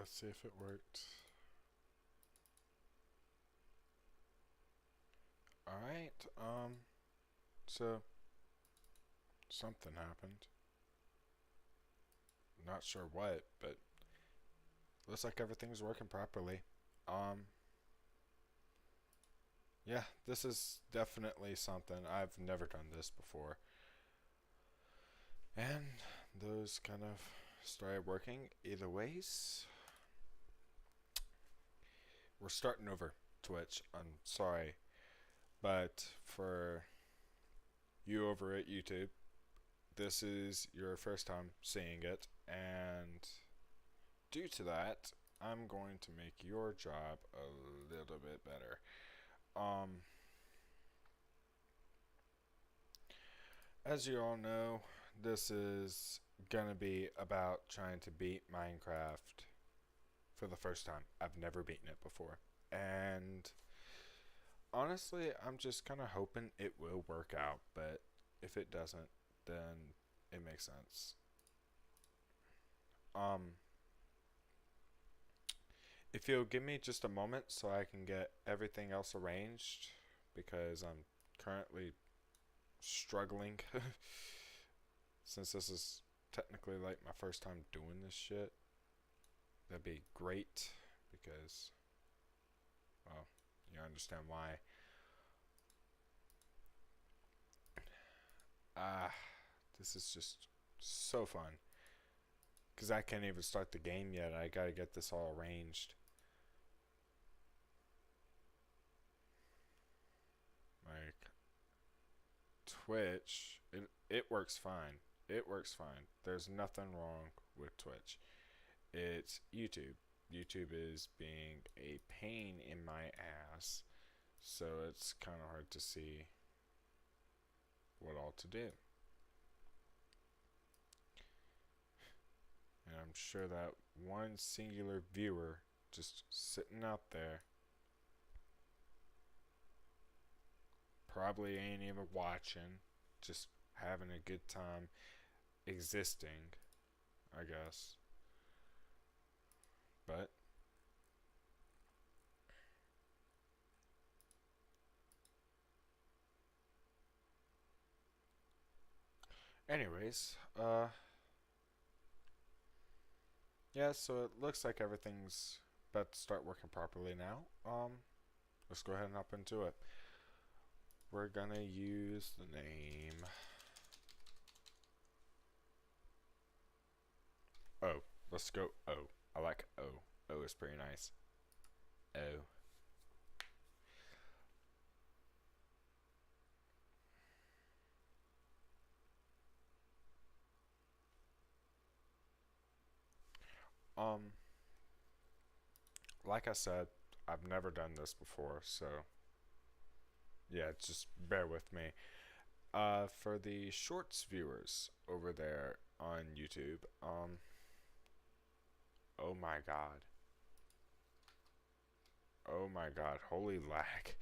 Let's see if it worked. Alright, so something happened. Not sure what, but looks like everything's working properly. Yeah, this is definitely something. I've never done this before. And those kind of started working either ways. We're starting over Twitch. I'm sorry. But for you over at YouTube, this is your first time seeing it, and due to that, I'm going to make your job a little bit better. As you all know, this is gonna be about trying to beat Minecraft for the first time. I've never beaten it before, and honestly, I'm just kind of hoping it will work out, but if it doesn't, then it makes sense. If you'll give me just a moment so I can get everything else arranged, because I'm currently struggling since this is technically like my first time doing this shit. That'd be great, because, well, you understand why. This is just so fun, because I can't even start the game yet. I gotta get this all arranged. Like, Twitch, it works fine. It works fine. There's nothing wrong with Twitch. It's YouTube. YouTube is being a pain in my ass, so it's kind of hard to see what all to do. And I'm sure that one singular viewer just sitting out there probably ain't even watching, just having a good time existing, I guess. But anyways, yeah, so it looks like everything's about to start working properly now. Let's go ahead and hop into it. We're gonna use the name O. Let's go O. I like O. O is pretty nice. O. Like I said, I've never done this before, so yeah, just bear with me. For the shorts viewers over there on YouTube, oh my god. Oh my god, holy lag.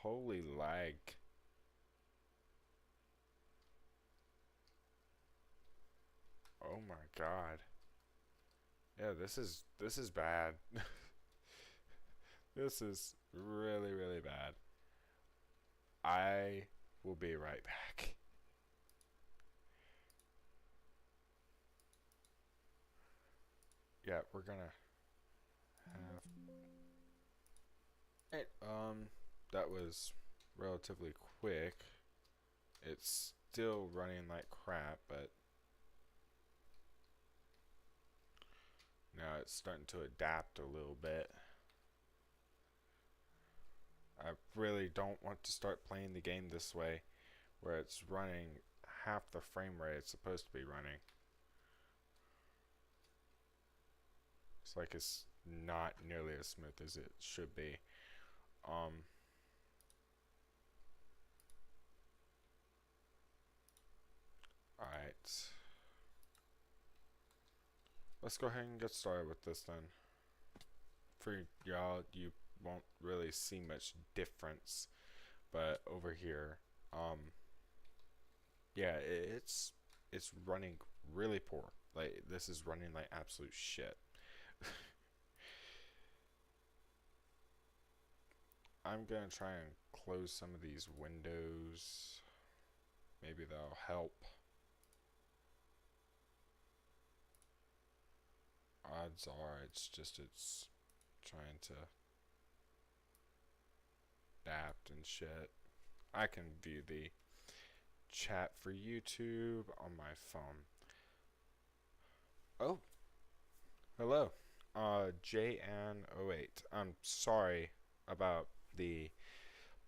Holy lag. Oh my god. Yeah, this is bad. This is really, really bad. I will be right back. Yeah, we're gonna have it. That was relatively quick. It's still running like crap, but now it's starting to adapt a little bit. I really don't want to start playing the game this way, where it's running half the frame rate it's supposed to be running. It's like it's not nearly as smooth as it should be. Alright. Let's go ahead and get started with this then. For y'all, you won't really see much difference, but over here, yeah, it's running really poor. Like, this is running like absolute shit. I'm gonna try and close some of these windows. Maybe that'll help. Odds are it's trying to adapt and shit. I can view the chat for YouTube on my phone. Oh, hello. JN08. I'm sorry about the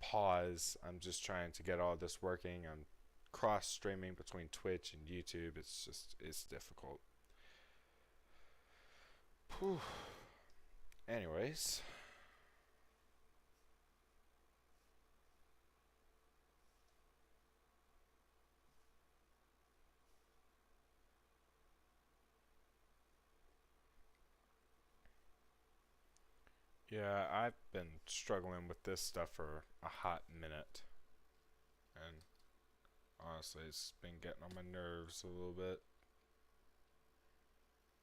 pause. I'm just trying to get all this working. I'm cross streaming between Twitch and YouTube. It's difficult. Whew. Anyways. Yeah, I've been struggling with this stuff for a hot minute. And honestly, it's been getting on my nerves a little bit.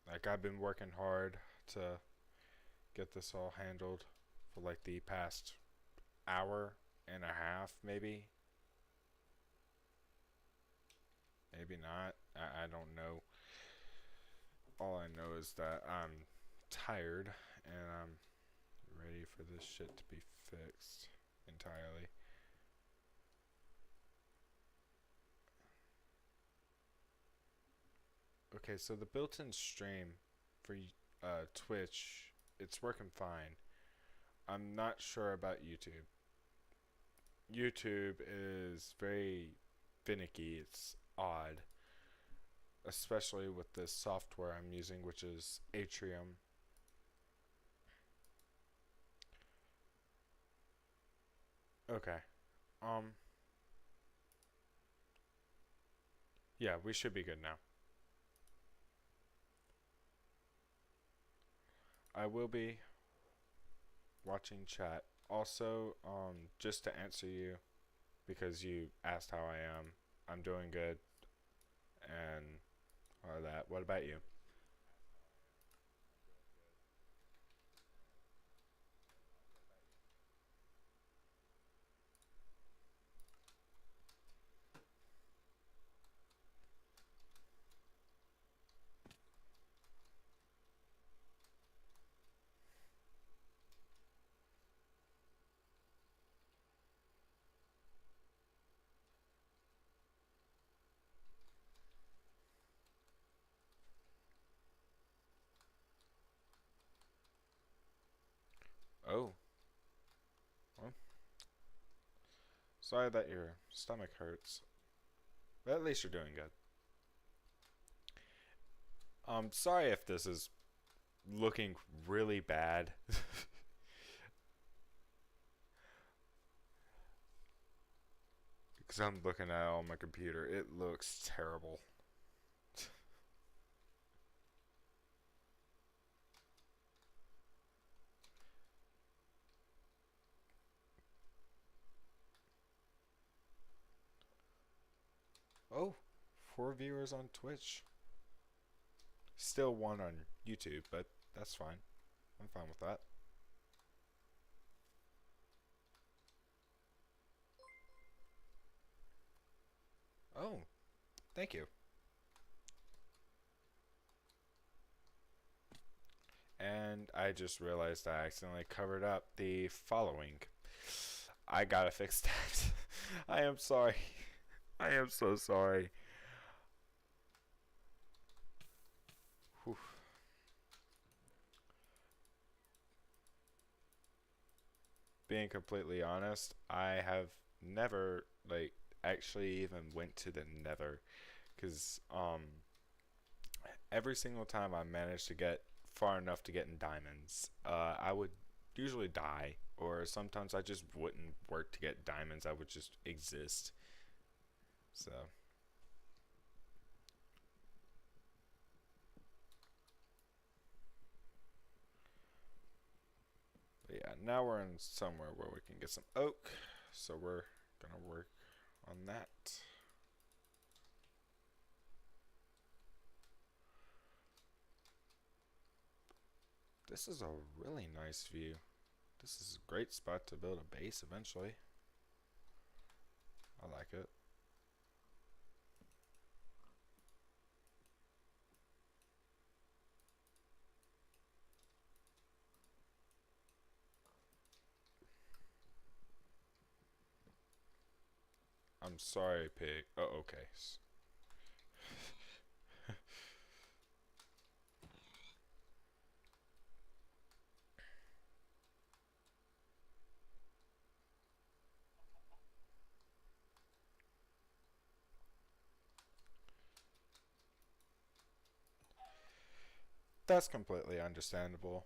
Like, I've been working hard to get this all handled for like the past hour and a half, maybe. Maybe not. I don't know. All I know is that I'm tired and I'm ready for this shit to be fixed entirely. Okay, so the built-in stream for Twitch, it's working fine. I'm not sure about YouTube. YouTube is very finicky. It's odd, especially with this software I'm using, which is Atrium. Okay. Yeah, we should be good now. I will be watching chat. Also, just to answer you, because you asked how I am, I'm doing good, and all that. What about you? Oh, well, sorry that your stomach hurts. But at least you're doing good. Sorry if this is looking really bad. Because I'm looking at it on my computer. It looks terrible. Oh, 4 viewers on Twitch. Still one on YouTube, but that's fine. I'm fine with that. Oh, thank you. And I just realized I accidentally covered up the following. I gotta fix that. I am sorry. I am so sorry. Whew. Being completely honest, I have never like actually even went to the Nether, because every single time I managed to get far enough to get in diamonds, I would usually die, or sometimes I just wouldn't work to get diamonds. I would just exist. So, but yeah, now we're in somewhere where we can get some oak, so we're gonna work on that. This is a really nice view. This is a great spot to build a base eventually. I like it. I'm sorry, pig. Oh, okay. That's completely understandable.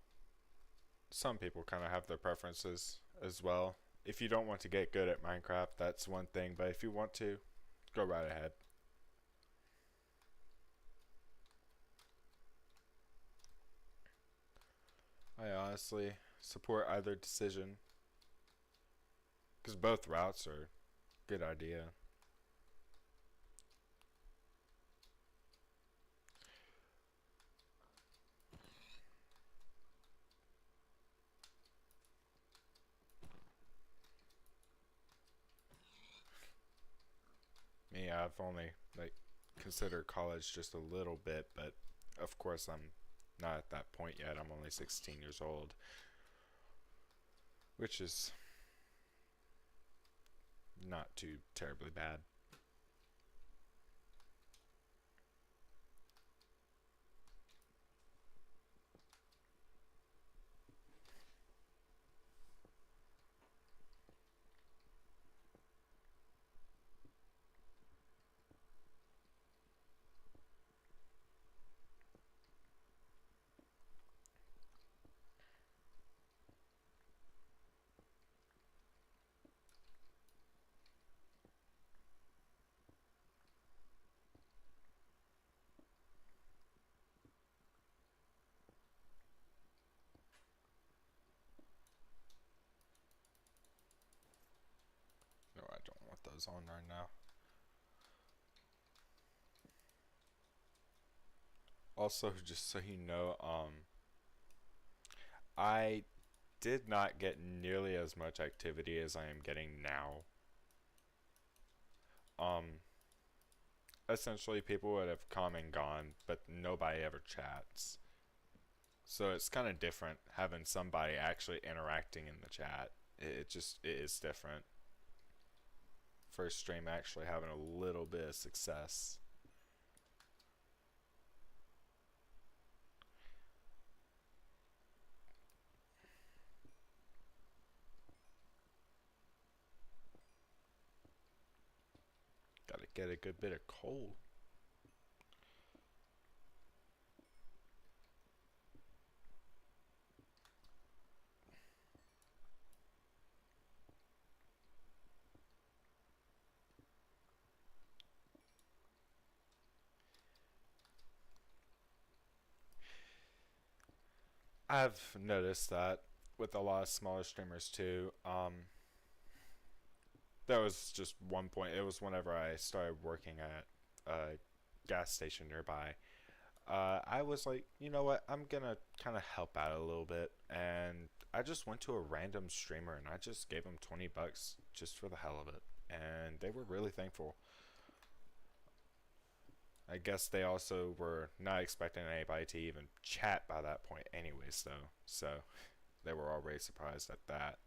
Some people kind of have their preferences as well. If you don't want to get good at Minecraft, that's one thing, but if you want to, go right ahead. I honestly support either decision because both routes are a good idea. Me, I've only like considered college just a little bit, but of course I'm not at that point yet. I'm only 16 years old, which is not too terribly bad. No, I don't want those on right now. Also, just so you know, I did not get nearly as much activity as I am getting now. Um, Essentially, people would have come and gone, but nobody ever chats. So it's kind of different having somebody actually interacting in the chat. It is different. First stream actually having a little bit of success. Gotta get a good bit of coal. I've noticed that with a lot of smaller streamers too. There was just one point. It was whenever I started working at a gas station nearby. I was like, you know what? I'm gonna kind of help out a little bit, and I just went to a random streamer and I just gave him $20 just for the hell of it, and they were really thankful. I guess they also were not expecting anybody to even chat by that point, anyways, though. So they were already surprised at that.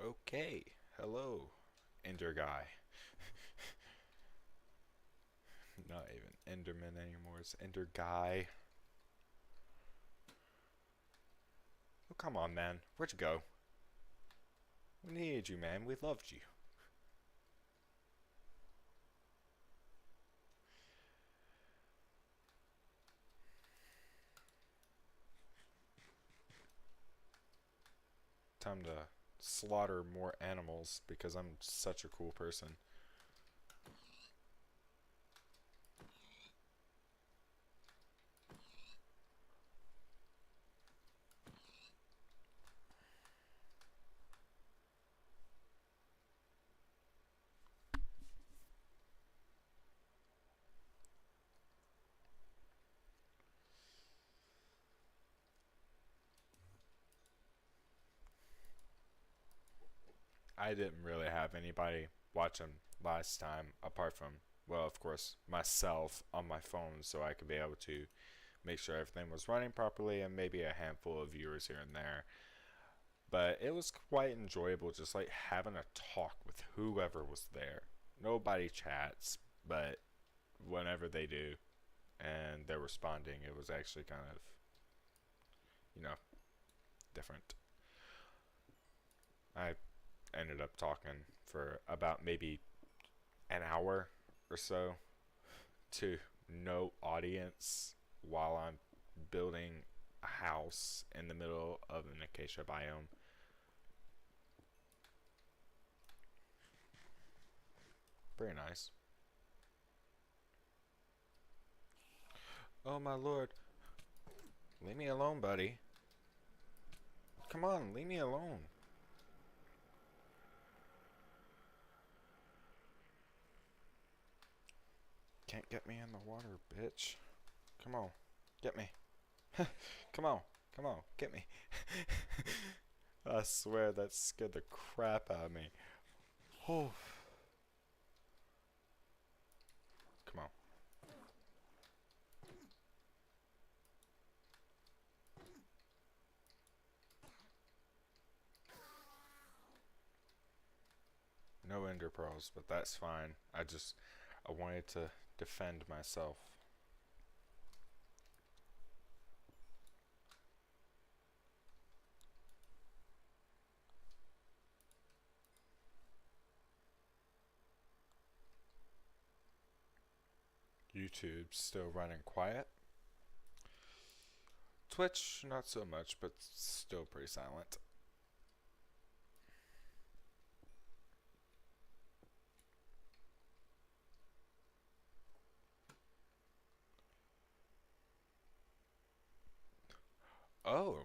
Okay, hello, Ender guy. Not even Enderman anymore. It's Ender guy. Oh, come on, man. Where'd you go? We needed you, man. We loved you. Time to slaughter more animals because I'm such a cool person. I didn't really have anybody watching last time apart from, well, of course, myself on my phone, so I could be able to make sure everything was running properly and maybe a handful of viewers here and there. But it was quite enjoyable just like having a talk with whoever was there. Nobody chats, but whenever they do and they're responding, it was actually kind of, you know, different. I ended up talking for about maybe an hour or so to no audience while I'm building a house in the middle of an acacia biome. Very nice. Oh my lord. Leave me alone, buddy. Come on, leave me alone. Can't get me in the water, bitch. Come on, get me. Come on, come on, get me. I swear that scared the crap out of me. Oh. Come on. No ender pearls, but that's fine. I wanted to defend myself. YouTube's still running quiet. Twitch, not so much, but still pretty silent. Oh.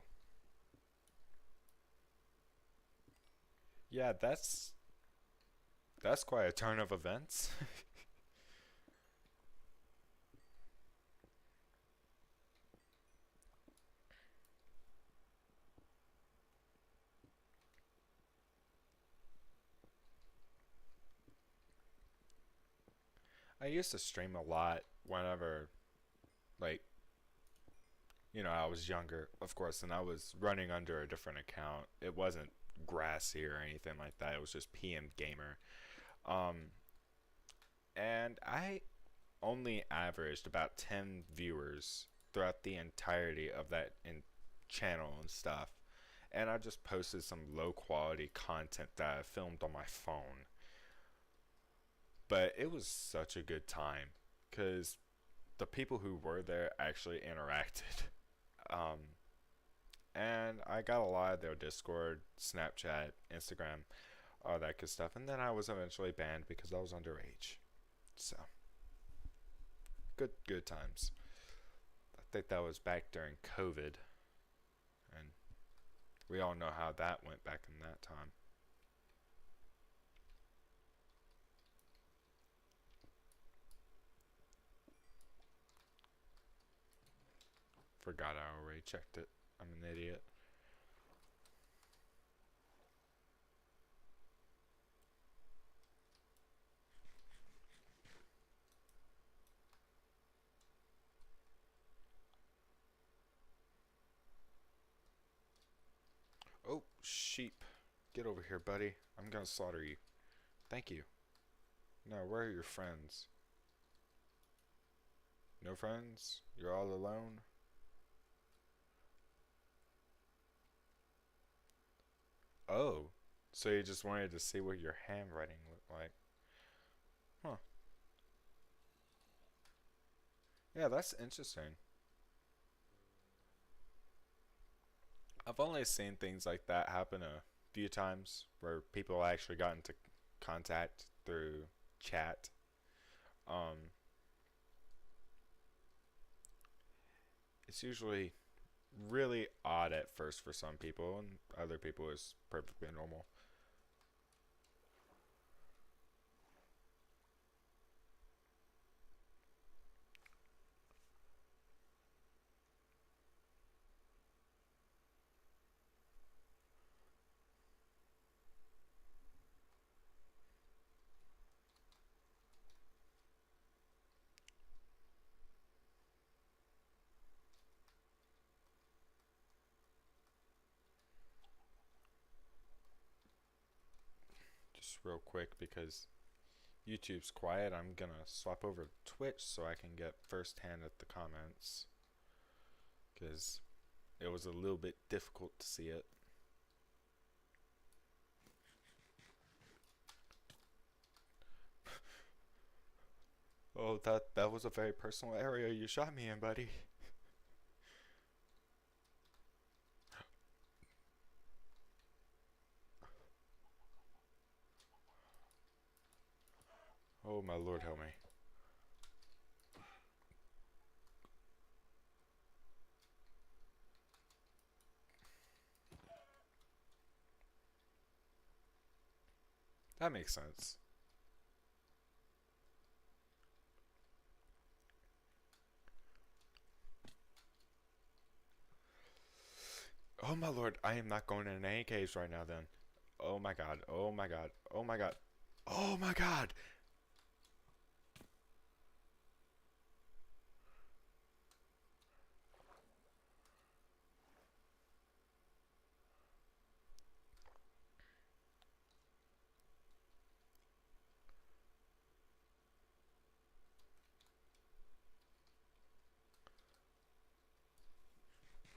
Yeah, that's quite a turn of events. I used to stream a lot whenever, like, I was younger, of course, and I was running under a different account. It wasn't Grassy or anything like that. It was just PM Gamer. Um, and I only averaged about 10 viewers throughout the entirety of that channel and stuff. And I just posted some low quality content that I filmed on my phone. But it was such a good time because the people who were there actually interacted. Um, and I got a lot of their Discord, Snapchat, Instagram, all that good stuff. And then I was eventually banned because I was underage. So, good times. I think that was back during COVID, and we all know how that went back in that time. Forgot I already checked it. I'm an idiot. Oh, sheep. Get over here, buddy. I'm gonna slaughter you. Thank you. Now, where are your friends? No friends? You're all alone? Oh. So you just wanted to see what your handwriting looked like. Huh. Yeah, that's interesting. I've only seen things like that happen a few times where people actually got into contact through chat. Um, it's usually really odd at first for some people, and other people is perfectly normal. real quick because YouTube's quiet. I'm gonna swap over to Twitch so I can get first hand at the comments because it was a little bit difficult to see it. Oh, that was a very personal area you shot me in, buddy. Oh my lord, help me. That makes sense. Oh my lord, I am not going in any caves right now then. Oh my god, oh my god, oh my god, oh my god!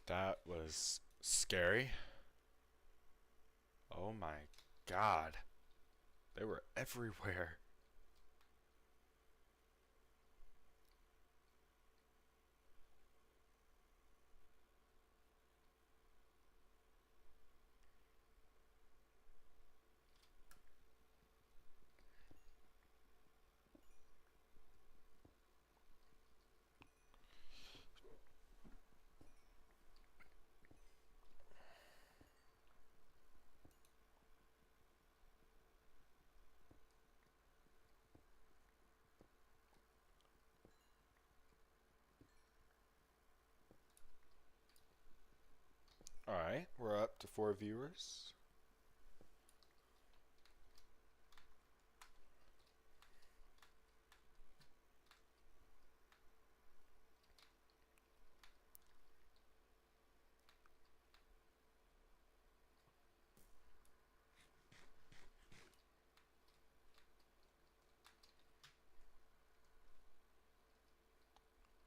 That was scary. Oh my god. They were everywhere. Alright, we're up to 4 viewers.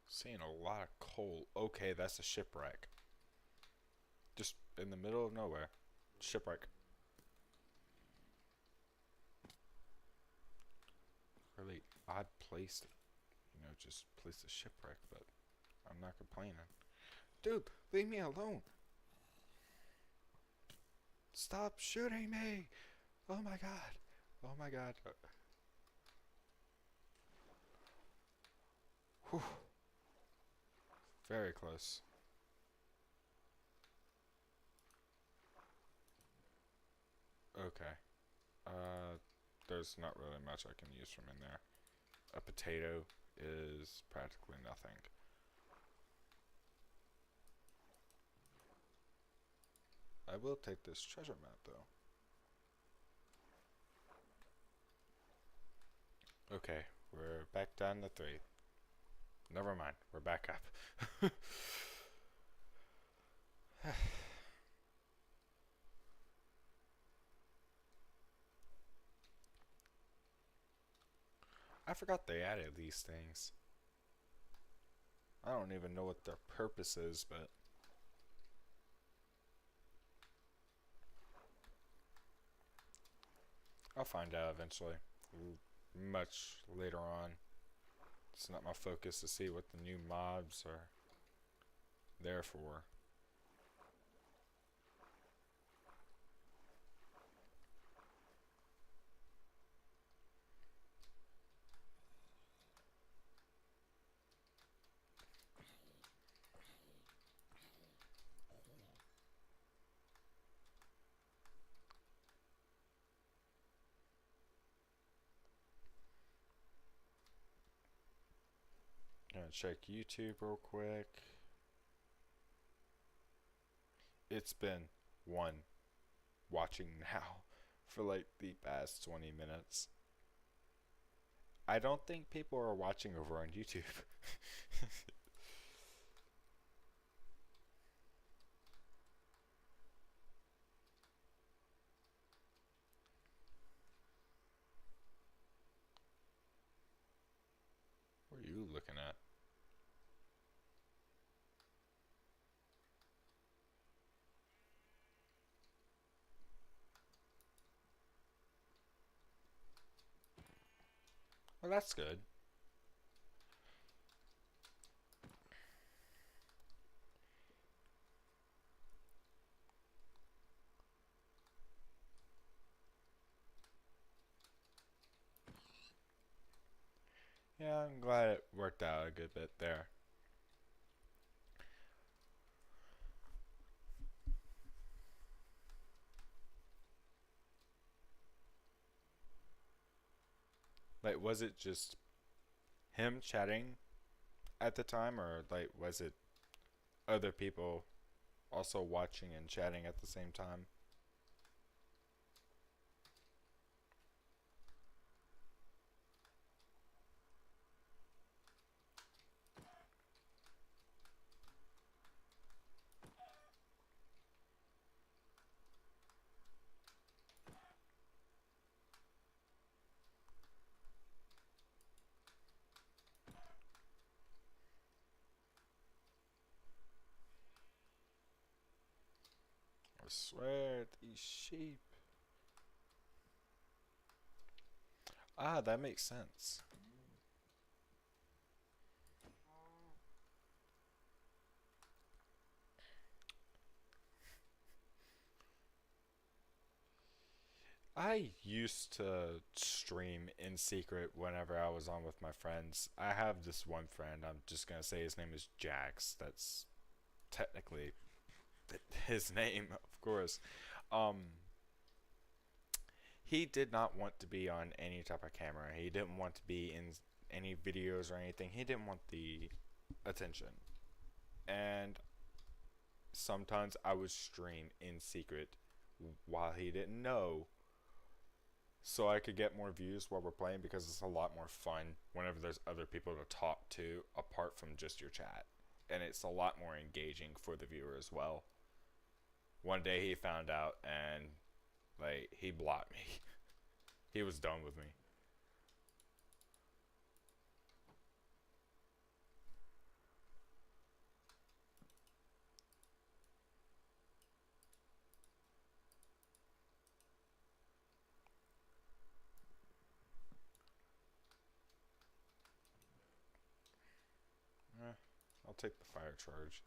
Seeing a lot of coal. Okay, that's a shipwreck. Just in the middle of nowhere. Shipwreck. Really odd place to, just place a shipwreck, but I'm not complaining. Dude, leave me alone. Stop shooting me. Oh my god. Oh my god. Whew. Very close. Okay. There's not really much I can use from in there. A potato is practically nothing. I will take this treasure map though. Okay, we're back down to 3. Never mind, we're back up. I forgot they added these things. I don't even know what their purpose is, but I'll find out eventually. Much later on. It's not my focus to see what the new mobs are there for. Gonna check YouTube real quick. It's been one watching now for like the past 20 minutes. I don't think people are watching over on YouTube. Well, that's good. Yeah, I'm glad it worked out a good bit there. Like, was it just him chatting at the time, or like was it other people also watching and chatting at the same time? I swear, these sheep. Ah, that makes sense. I used to stream in secret whenever I was on with my friends. I have this one friend, I'm just gonna say his name is Jax. That's technically his name, of course. Um, he did not want to be on any type of camera. He didn't want to be in any videos or anything. He didn't want the attention. And sometimes I would stream in secret while he didn't know, so I could get more views while we're playing, because it's a lot more fun whenever there's other people to talk to apart from just your chat. And it's a lot more engaging for the viewer as well. One day he found out and like he blocked me. He was done with me. Eh, I'll take the fire charge.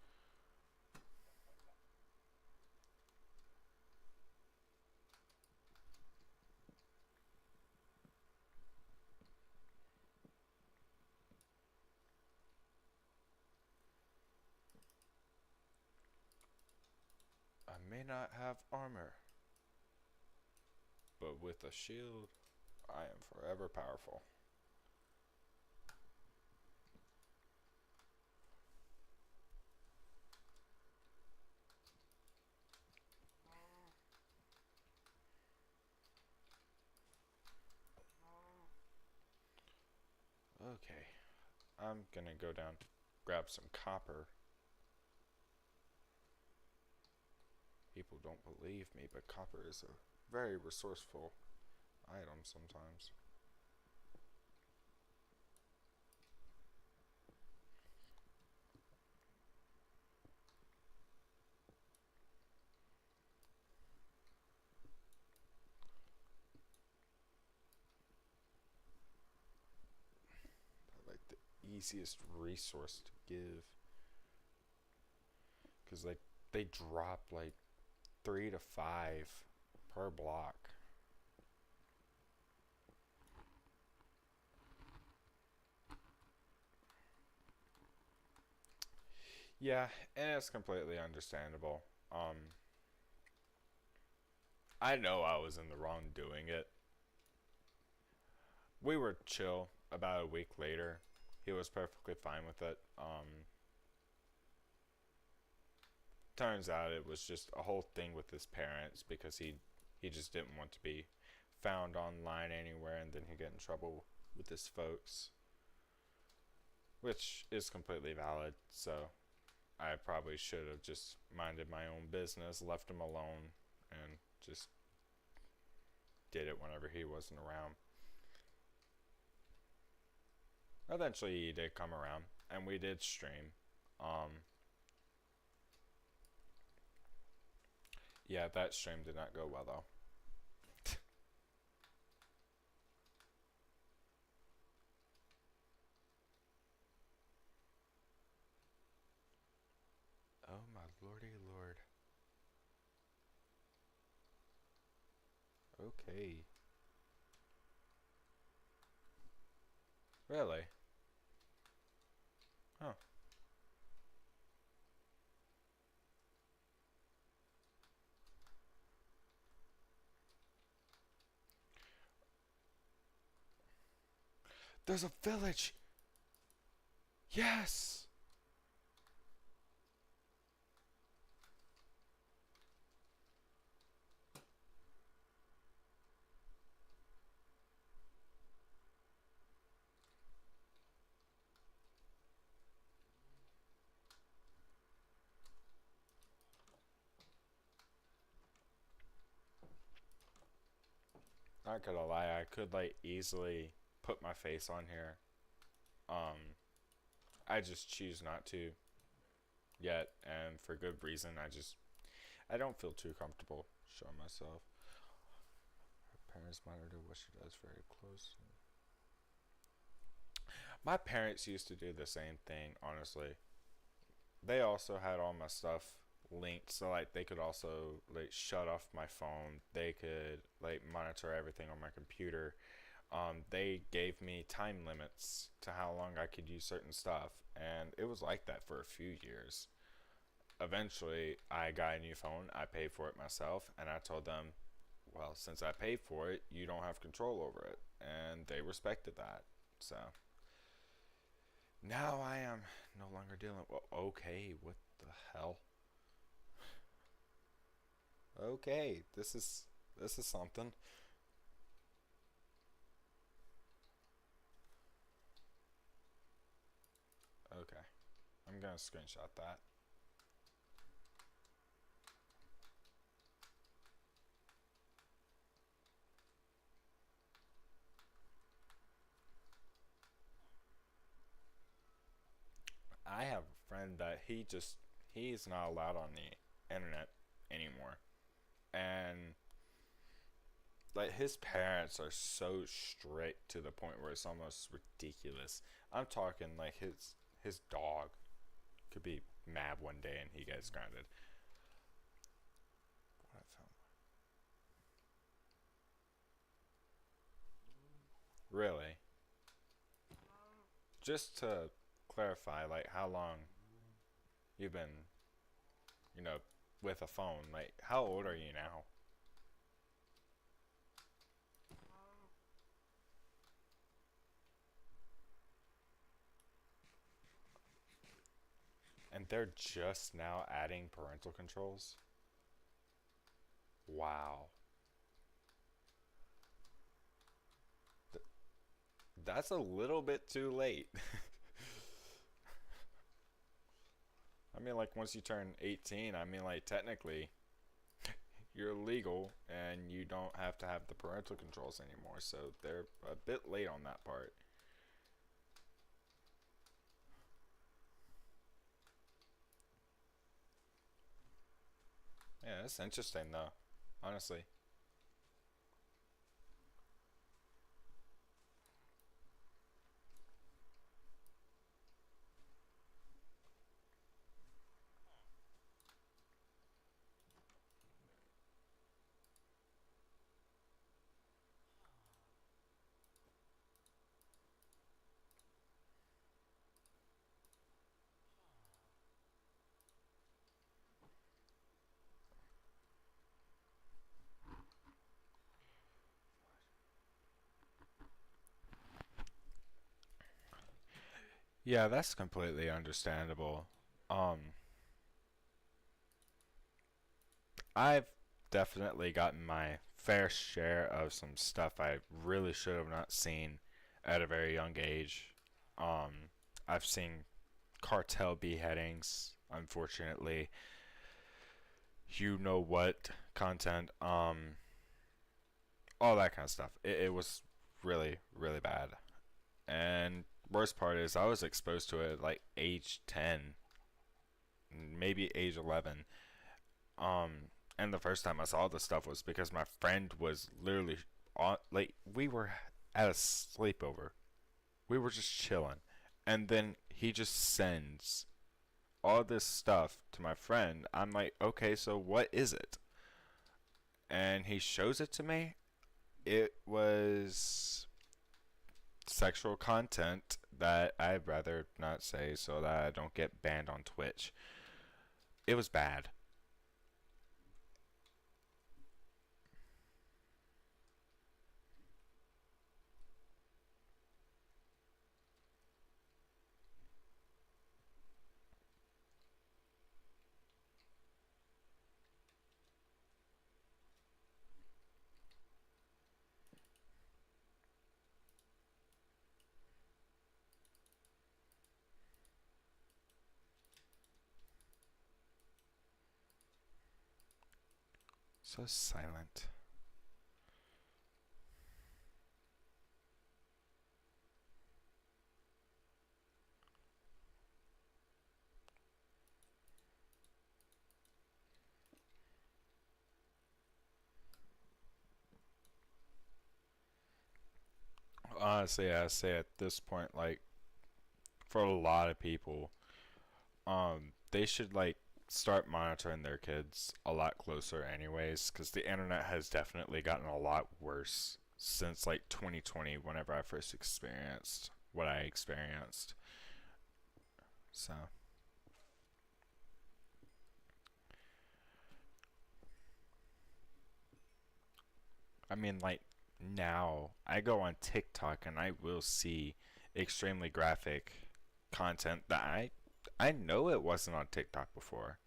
I may not have armor, but with a shield, I am forever powerful. Okay, I'm gonna go down to grab some copper. People don't believe me, but copper is a very resourceful item sometimes. Like the easiest resource to give, because like they drop like 3 to 5 per block. Yeah, and it's completely understandable. I know I was in the wrong doing it. We were chill. About a week later, he was perfectly fine with it. Turns out it was just a whole thing with his parents, because he just didn't want to be found online anywhere, and then he'd get in trouble with his folks, which is completely valid. So I probably should have just minded my own business, left him alone, and just did it whenever he wasn't around. Eventually, he did come around, and we did stream. Um, yeah, that stream did not go well though. Okay. Really? Huh. There's a village! Yes! Not gonna lie, I could like easily put my face on here. Um, I just choose not to yet, and for good reason. I don't feel too comfortable showing myself. Her parents monitor what she does very closely. My parents used to do the same thing, honestly. They also had all my stuff linked, so like they could also like shut off my phone. They could like monitor everything on my computer. They gave me time limits to how long I could use certain stuff, and it was like that for a few years. Eventually, I got a new phone. I paid for it myself, and I told them, well, since I paid for it, you don't have control over it, and they respected that. So now I am no longer dealing. Well, okay, what the hell? Okay, this is something. Okay, I'm gonna screenshot that. I have a friend that he's not allowed on the internet anymore, and like his parents are so strict to the point where it's almost ridiculous. I'm talking like his dog could be mad one day and he gets grounded. What I found. Really? Just to clarify, like how long you've been, you know, with a phone? Like how old are you now? And they're just now adding parental controls? Wow. Th- that's a little bit too late. I mean, like once you turn 18, I mean, like technically you're legal and you don't have to have the parental controls anymore. So they're a bit late on that part. Yeah, that's interesting though, honestly. Yeah, that's completely understandable. Um, I've definitely gotten my fair share of some stuff I really should have not seen at a very young age. I've seen cartel beheadings, unfortunately. You know what content, all that kind of stuff. It was really, really bad. And worst part is I was exposed to it at like age 10, maybe age 11. And the first time I saw this stuff was because my friend was literally on, like, we were at a sleepover. We were just chilling. And then he just sends all this stuff to my friend. I'm like, okay, so what is it? And he shows it to me. it was sexual content that I'd rather not say so that I don't get banned on Twitch. It was bad. So silent. Honestly, I say at this point, like, for a lot of people, they should, like, start monitoring their kids a lot closer anyways, because the internet has definitely gotten a lot worse since, like, 2020, whenever I first experienced what I experienced. So, I mean, like, now I go on TikTok and I will see extremely graphic content that I know it wasn't on TikTok before.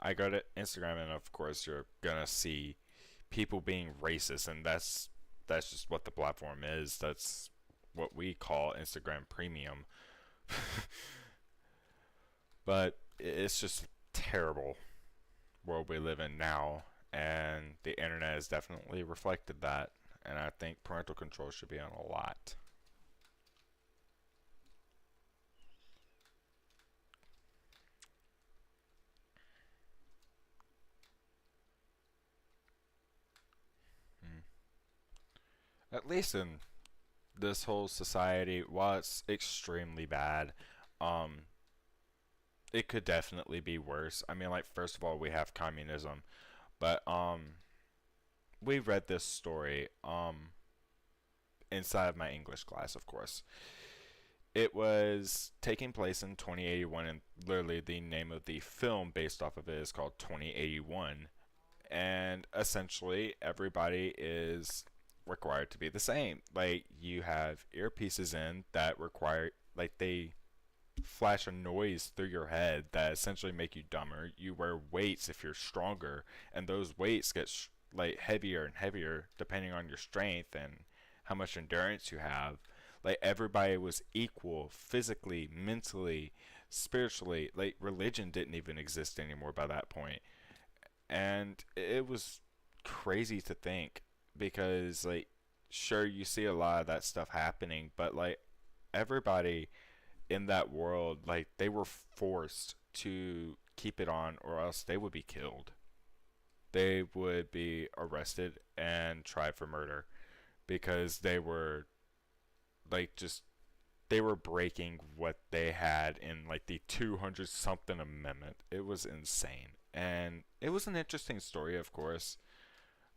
I go to Instagram and of course you're gonna see people being racist, and that's just what the platform is. That's what we call Instagram Premium. But it's just a terrible world we live in now, and the internet has definitely reflected that. And I think parental control should be on a lot. Mm. At least in this whole society, while it's extremely bad, um, it could definitely be worse. I mean, like, first of all, we have communism, but we read this story inside of my English class, of course. It was taking place in 2081, and literally the name of the film based off of it is called 2081. And essentially, everybody is required to be the same. Like, you have earpieces in that require, like, they flash a noise through your head that essentially make you dumber. You wear weights if you're stronger, and those weights get like heavier and heavier depending on your strength and how much endurance you have. Like, everybody was equal physically, mentally, spiritually. Like, religion didn't even exist anymore by that point. And it was crazy to think, because, like, sure, you see a lot of that stuff happening, but, like, everybody in that world, like, they were forced to keep it on, or else they would be killed. They would be arrested and tried for murder, because they were, like, just, they were breaking what they had in, like, the 200 something amendment. It was insane. And it was an interesting story, of course,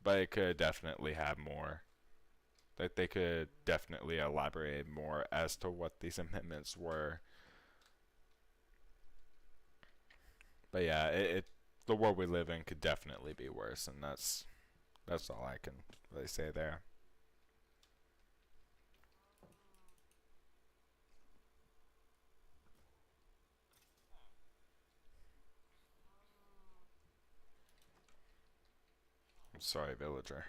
but it could definitely have more. Like, they could definitely elaborate more as to what these amendments were. But yeah, the world we live in could definitely be worse, and that's all I can really say there. I'm sorry, villager.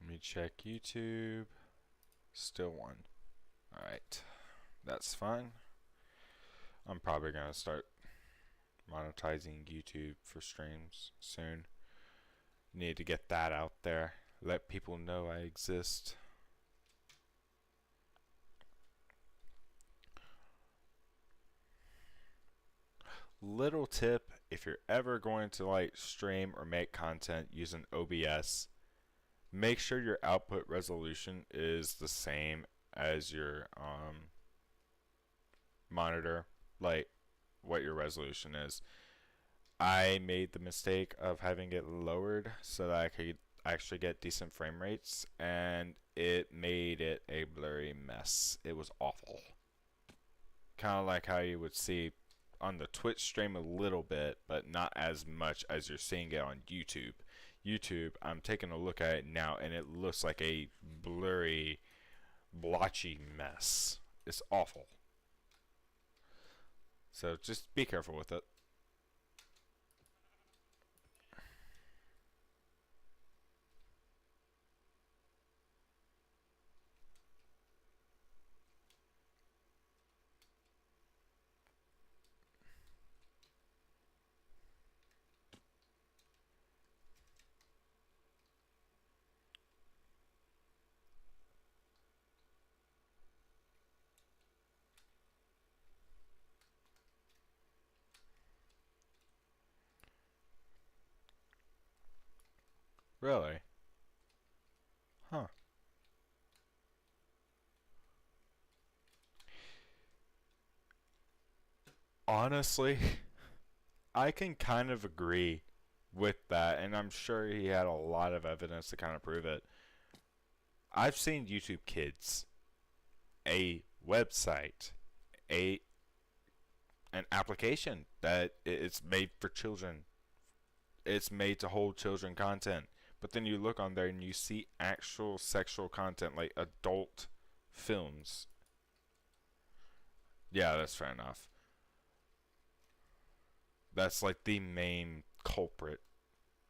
Let me check YouTube. Still one. Alright. That's fine. I'm probably gonna start monetizing YouTube for streams soon. Need to get that out there. Let people know I exist. Little tip, if you're ever going to like stream or make content using OBS, make sure your output resolution is the same as your monitor, like what your resolution is. I made the mistake of having it lowered so that I could actually get decent frame rates, and it made it a blurry mess. It was awful. Kind of like how you would see on the Twitch stream a little bit, but not as much as you're seeing it on YouTube. YouTube, I'm taking a look at it now, and it looks like a blurry, blotchy mess. It's awful. So just be careful with it. Really? Huh. Honestly, I can kind of agree with that, and I'm sure he had a lot of evidence to kind of prove it. I've seen YouTube Kids, a website, a an application that it's made for children. It's made to hold children content. But then you look on there and you see actual sexual content, like adult films. Yeah, that's fair enough. That's like the main culprit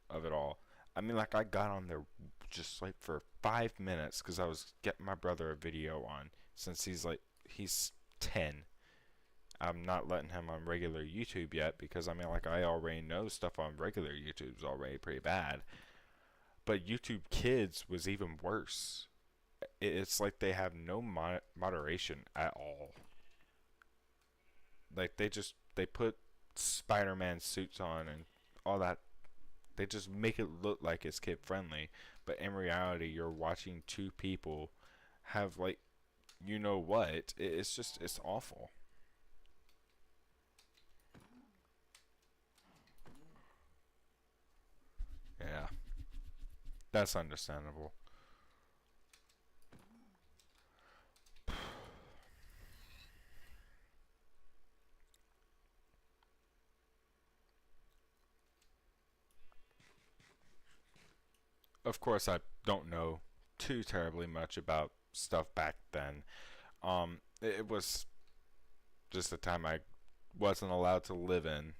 of it all. I mean, like I got on there just like for 5 minutes because I was getting my brother a video on, since he's 10. I'm not letting him on regular YouTube yet because I mean, like I already know stuff on regular YouTube's already pretty bad. But YouTube Kids was even worse. It's like they have no moderation at all. Like they put Spider-Man suits on and all that. They just make it look like it's kid friendly, but in reality, you're watching two people have like, you know what? It's awful. Yeah, that's understandable. Of course, I don't know too terribly much about stuff back then. It was just a time I wasn't allowed to live in,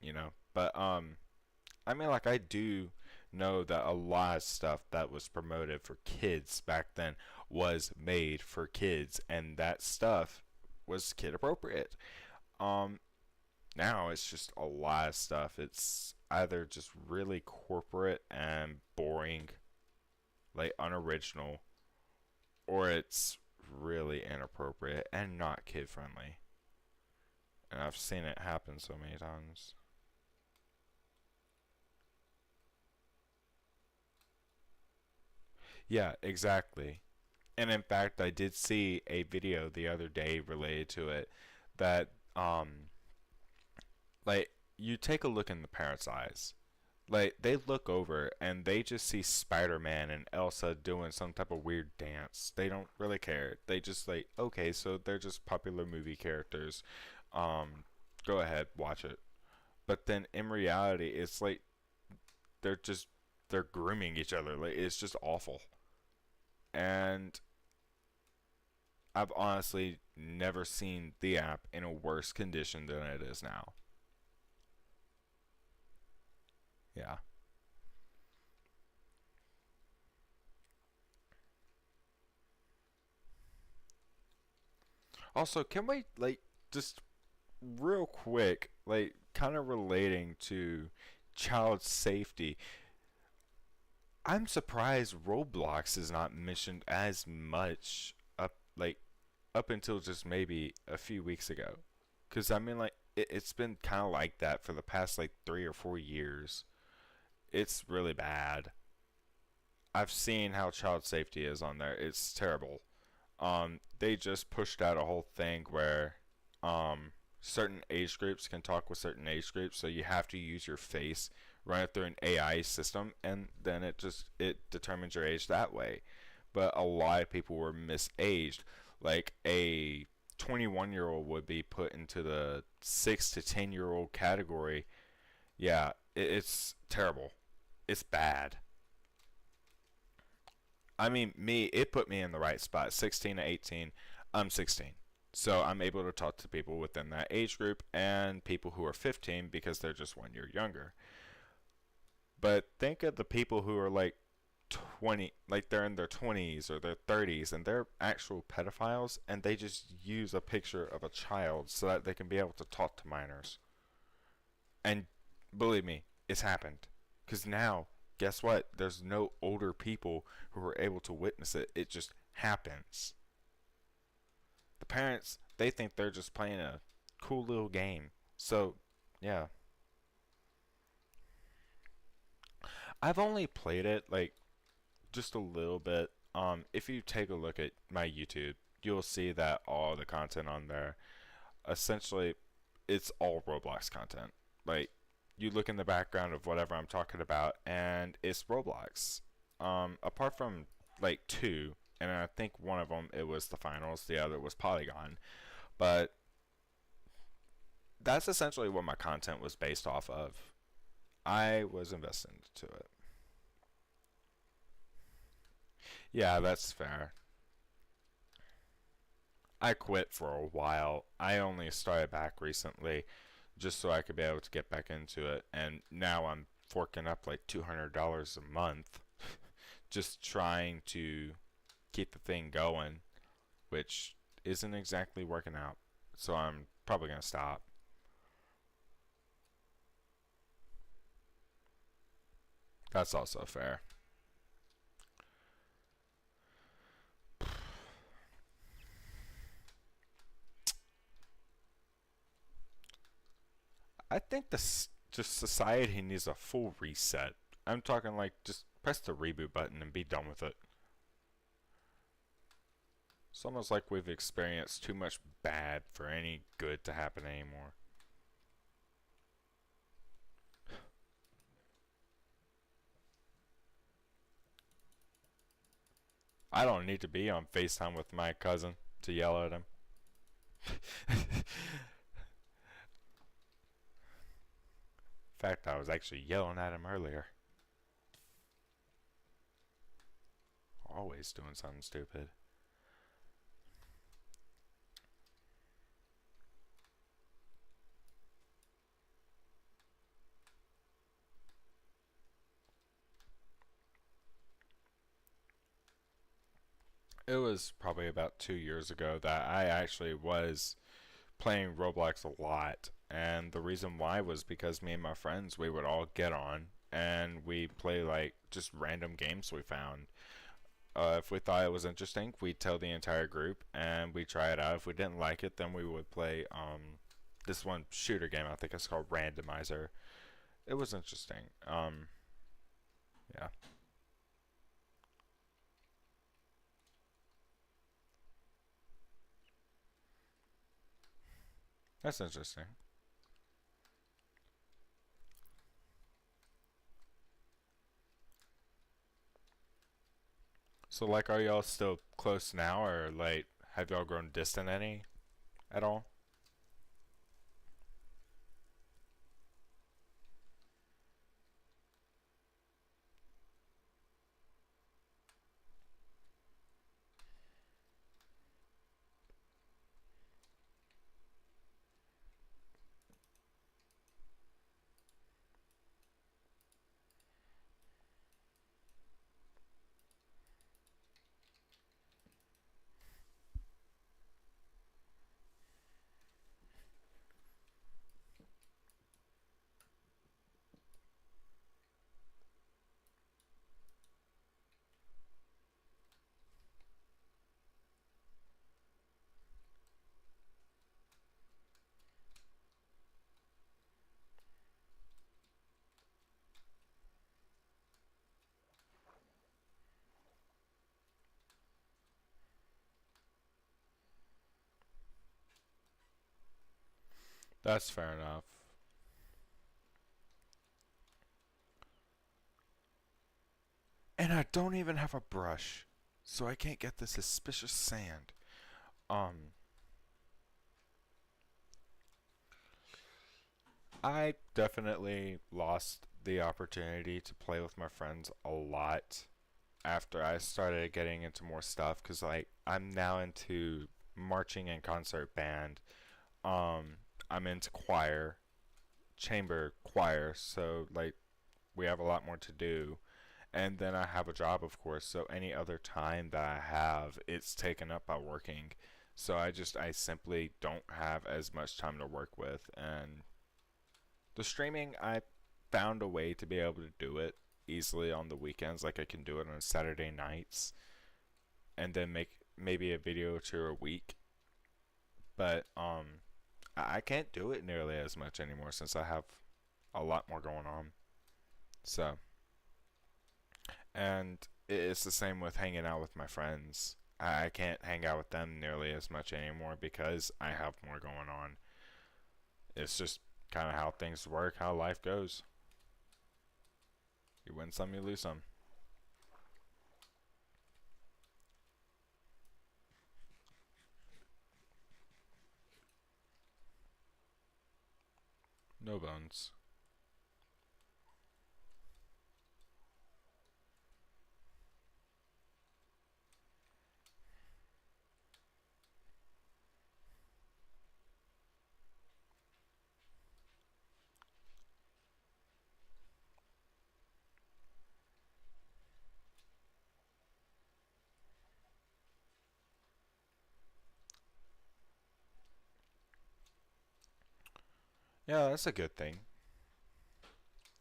you know. But I mean, like I do know that a lot of stuff that was promoted for kids back then was made for kids, and that stuff was kid appropriate. Um, Now it's just a lot of stuff. It's either just really corporate and boring, like unoriginal, or it's really inappropriate and not kid friendly. And I've seen it happen so many times. Yeah, exactly. And in fact, I did see a video the other day related to it that like you take a look in the parents' eyes. Like they look over and they just see Spider-Man and Elsa doing some type of weird dance. They don't really care. They just like, okay, so they're just popular movie characters. Um Go ahead, watch it. But then in reality, it's like they're just they're grooming each other. Like it's just awful. And I've honestly never seen the app in a worse condition than it is now. Yeah. Also, can we like just real quick, like kind of relating to child safety? I'm surprised Roblox is not mentioned as much up until just maybe a few weeks ago. Cuz I mean like it's been kind of like that for the past like 3 or 4 years. It's really bad. I've seen how child safety is on there. It's terrible. They just pushed out a whole thing where certain age groups can talk with certain age groups, so you have to use your face, run it through an AI system, and then it determines your age that way. But a lot of people were misaged. Like a 21-year-old would be put into the 6 to 10-year-old category. Yeah, it's terrible. It's bad. I mean, it put me in the right spot. 16 to 18, I'm 16. So I'm able to talk to people within that age group and people who are 15 because they're just 1 year younger. But think of the people who are like 20, like they're in their 20s or their 30s and they're actual pedophiles and they just use a picture of a child so that they can be able to talk to minors. And believe me, it's happened. Because now, guess what? There's no older people who are able to witness it. It just happens. The parents, they think they're just playing a cool little game. So, yeah. I've only played it like just a little bit. If you take a look at my YouTube, you'll see that all the content on there, essentially, it's all Roblox content. Like, you look in the background of whatever I'm talking about, and it's Roblox. Apart from like two, and I think one of them it was the finals, the other was Polygon, but that's essentially what my content was based off of. I was invested into it. Yeah, that's fair. I quit for a while. I only started back recently just so I could be able to get back into it. And now I'm forking up like $200 a month just trying to keep the thing going, which isn't exactly working out. So I'm probably going to stop. That's also fair. I think this just society needs a full reset. I'm talking like just press the reboot button and be done with it. It's almost like we've experienced too much bad for any good to happen anymore. I don't need to be on FaceTime with my cousin to yell at him. In fact, I was actually yelling at him earlier. Always doing something stupid. It was probably about 2 years ago that I actually was playing Roblox a lot. And the reason why was because me and my friends, we would all get on and we play like just random games we found. If we thought it was interesting, we'd tell the entire group and we try it out. If we didn't like it, then we would play this one shooter game. I think it's called Randomizer. It was interesting. Yeah, that's interesting. So like, are y'all still close now, or like, have y'all grown distant any at all? That's fair enough. And I don't even have a brush, so I can't get the suspicious sand. Um, I definitely lost the opportunity to play with my friends a lot after I started getting into more stuff because like I'm now into marching and concert band. I'm into choir, chamber choir, so like we have a lot more to do. And then I have a job, of course, so any other time that I have, it's taken up by working. So I simply don't have as much time to work with. And the streaming, I found a way to be able to do it easily on the weekends, like I can do it on Saturday nights, and then make maybe a video or two a week. But I can't do it nearly as much anymore since I have a lot more going on. So, and it's the same with hanging out with my friends. I can't hang out with them nearly as much anymore because I have more going on. It's just kind of how things work, how life goes. You win some, you lose some. No bones. Yeah, that's a good thing.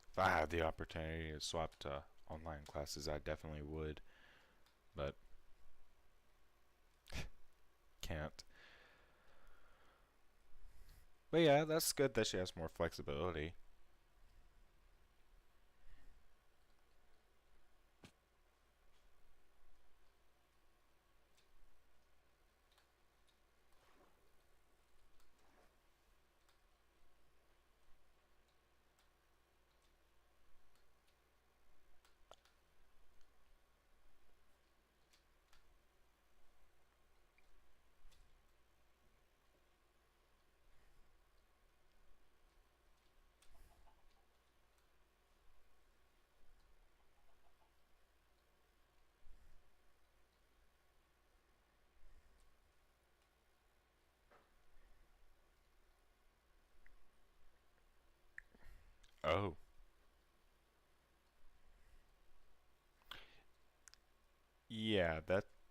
If I had the opportunity to swap to online classes, I definitely would, but can't. But yeah, that's good that she has more flexibility. Oh, yeah,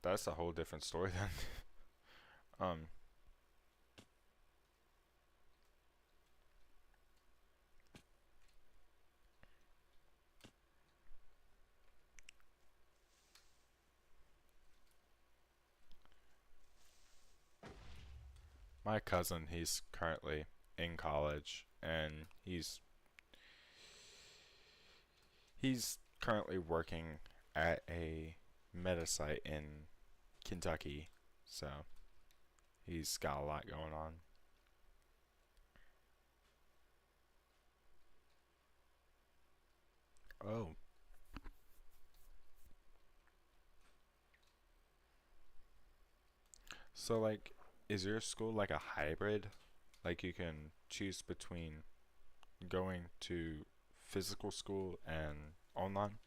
that's a whole different story then. um, my cousin, he's currently in college, and he's currently working at a meta site in Kentucky, so he's got a lot going on. Oh, so like, is your school like a hybrid? Like you can choose between going to physical school and online?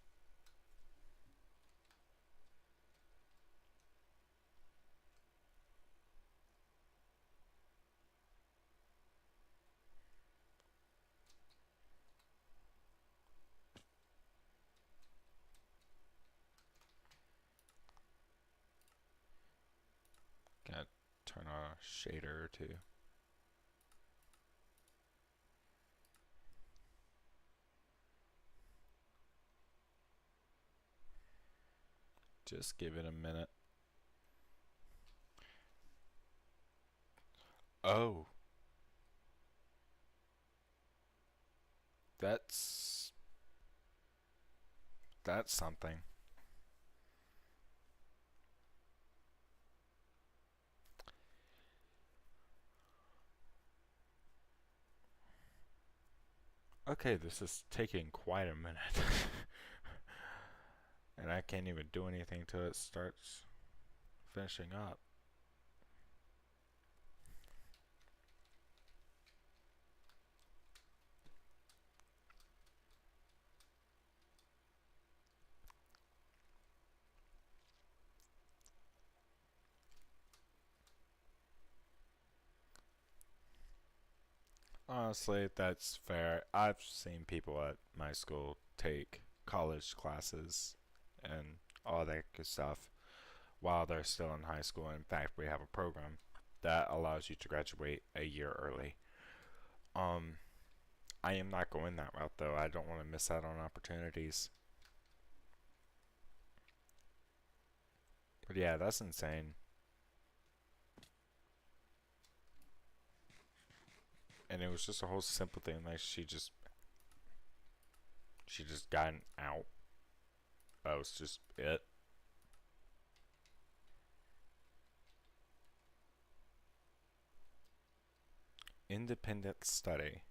Gotta turn on a shader or two. Just give it a minute. Oh, that's that's something. Okay, this is taking quite a minute. And I can't even do anything till it starts finishing up. Honestly, that's fair. I've seen people at my school take college classes and all that good stuff while they're still in high school. In fact, we have a program that allows you to graduate a year early. Um, I am not going that route though. I don't want to miss out on opportunities. But yeah, that's insane. And it was just a whole simple thing. Like she just gotten out. That was just it. Independent study.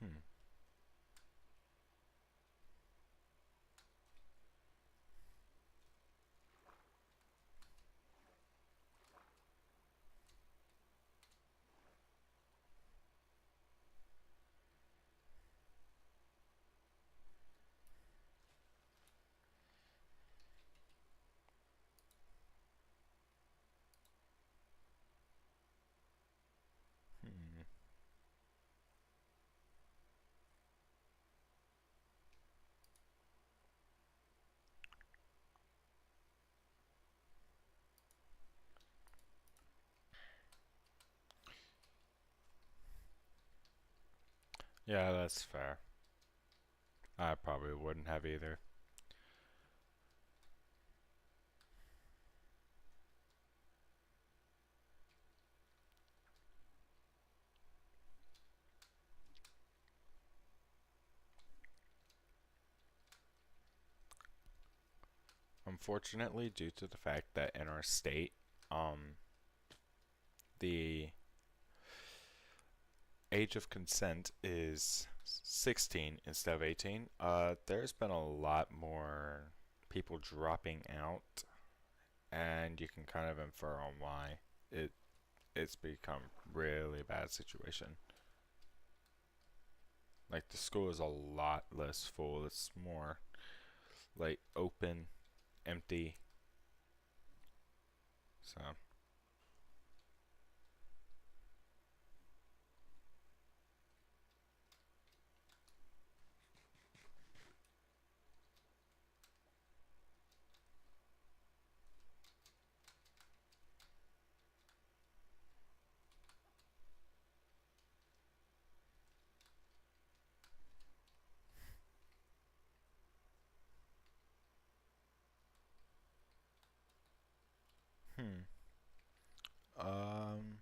Hmm. Hmm. Yeah, that's fair. I probably wouldn't have either. Unfortunately, due to the fact that in our state, the age of consent is 16 instead of 18, there's been a lot more people dropping out, and you can kind of infer on why. It it's become really bad situation. Like the school is a lot less full. It's more like open, empty. So, hmm. Um,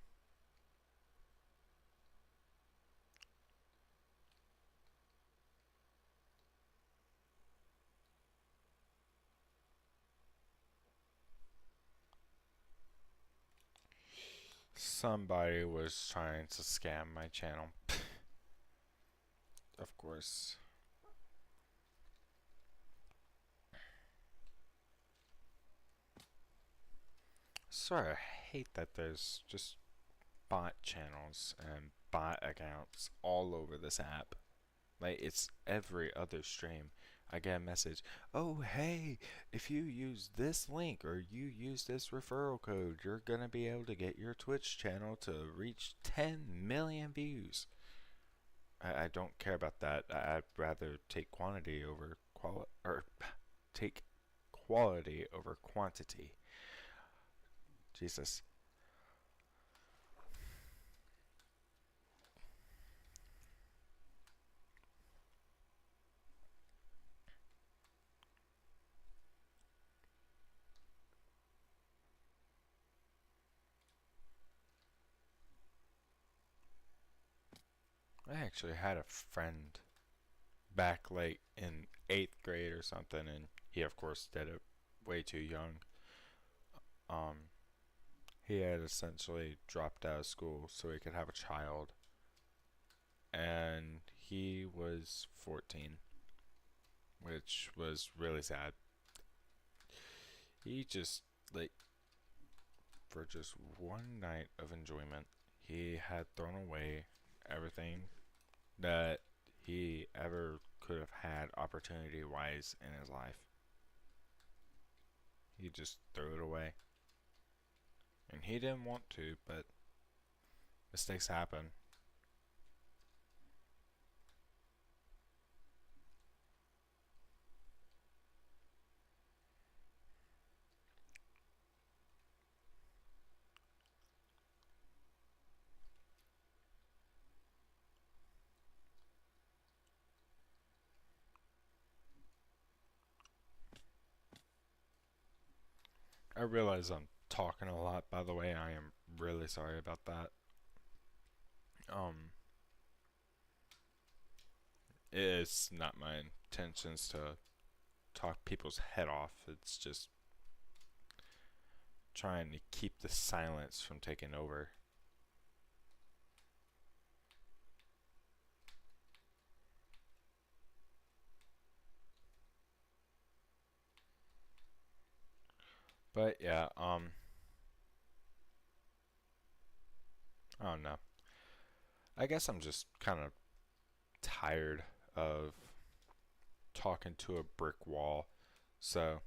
Somebody was trying to scam my channel. Of course. Sorry, I hate that there's just bot channels and bot accounts all over this app. Like, it's every other stream. I get a message, oh, hey, if you use this link or you use this referral code, you're gonna be able to get your Twitch channel to reach 10 million views. I don't care about that. I'd rather take quantity over quality, or take quality over quantity. Jesus. I actually had a friend back like in 8th grade or something, and he, of course, did it way too young. Um, He had essentially dropped out of school so he could have a child, and he was 14, which was really sad. He just, like, for just one night of enjoyment, he had thrown away everything that he ever could have had opportunity wise in his life. He just threw it away. And he didn't want to, but mistakes happen. I realize I'm talking a lot, by the way. I am really sorry about that. Um, it's not my intentions to talk people's head off. It's just trying to keep the silence from taking over. But yeah, I don't know. I guess I'm just kind of tired of talking to a brick wall. So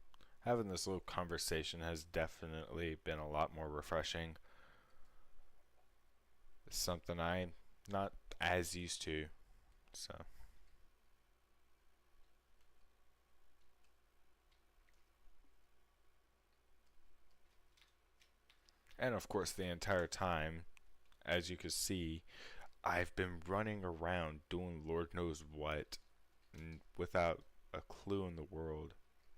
having this little conversation has definitely been a lot more refreshing. It's something I'm not as used to. So, and of course, the entire time, as you can see, I've been running around doing Lord knows what without a clue in the world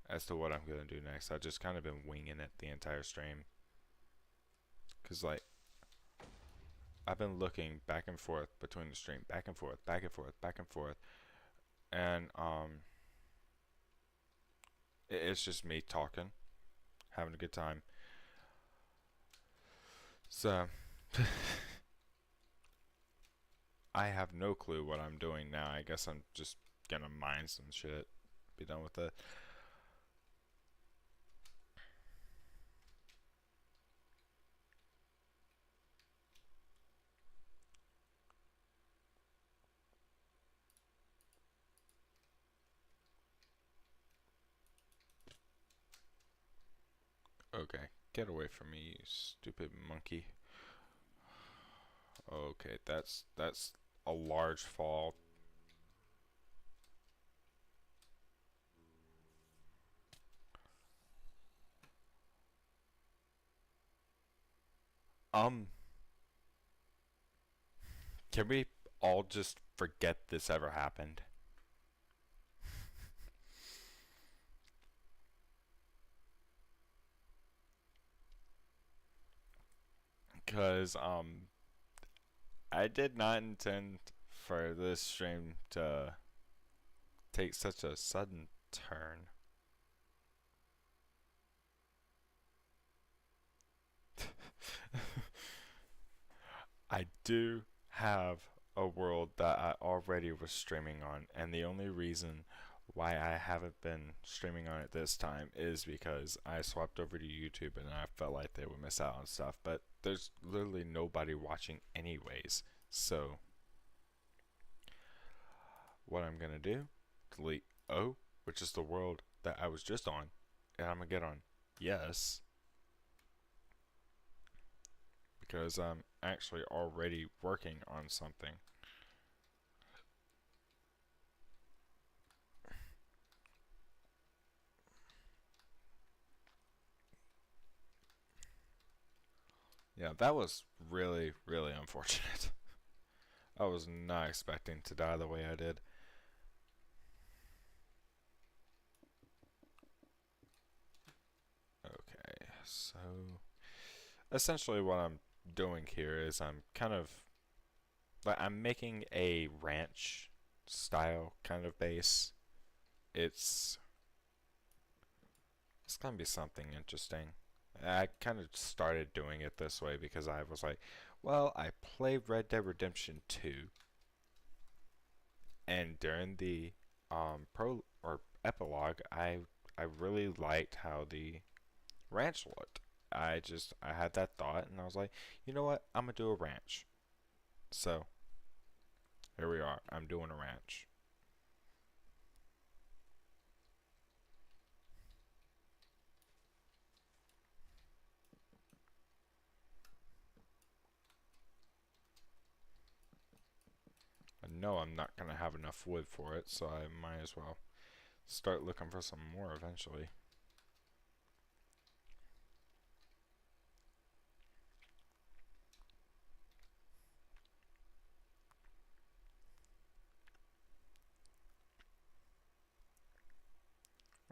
as to what I'm going to do next. I've just kind of been winging it the entire stream. Because, like, I've been looking back and forth between the stream, back and forth, back and forth, back and forth. And, it's just me talking, having a good time. So, I have no clue what I'm doing now. I guess I'm just gonna mine some shit. Be done with it. Okay, get away from me, you stupid monkey. Okay, that's a large fall. Um, can we all just forget this ever happened? Because I did not intend for this stream to take such a sudden turn. I do have a world that I already was streaming on, and the only reason why I haven't been streaming on it this time is because I swapped over to YouTube and I felt like they would miss out on stuff, but there's literally nobody watching anyways. So what I'm gonna do, delete O, which is the world that I was just on, and I'm gonna get on yes, because I'm actually already working on something. Yeah, that was really, really unfortunate. I was not expecting to die the way I did. Okay, so essentially what I'm doing here is I'm kind of like I'm making a ranch style kind of base. It's it's gonna be something interesting. I kind of started doing it this way because I was like, well, I played Red Dead Redemption 2, and during the pro or epilogue, I really liked how the ranch looked. I had that thought, and I was like, you know what? I'm gonna do a ranch. So here we are. I'm doing a ranch. I know I'm not gonna have enough wood for it, so I might as well start looking for some more eventually.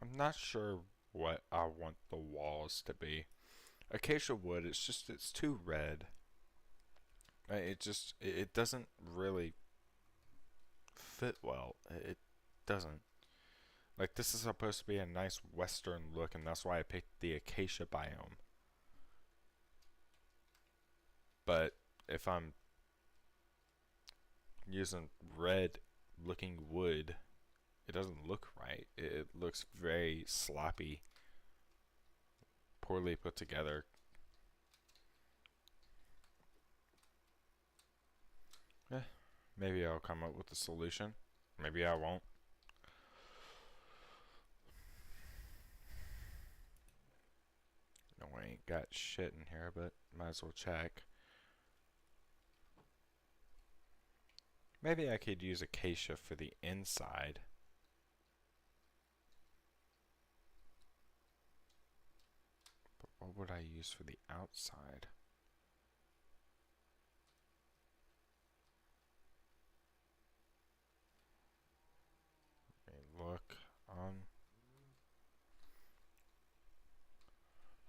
I'm not sure what I want the walls to be. Acacia wood, it's too red. It doesn't really fit well. It doesn't. Like, this is supposed to be a nice western look, and that's why I picked the acacia biome. But if I'm using red looking wood, it doesn't look right. It looks very sloppy, poorly put together. Eh, maybe I'll come up with a solution. Maybe I won't. No, I ain't got shit in here, but might as well check. Maybe I could use acacia for the inside. But what would I use for the outside? Let me look.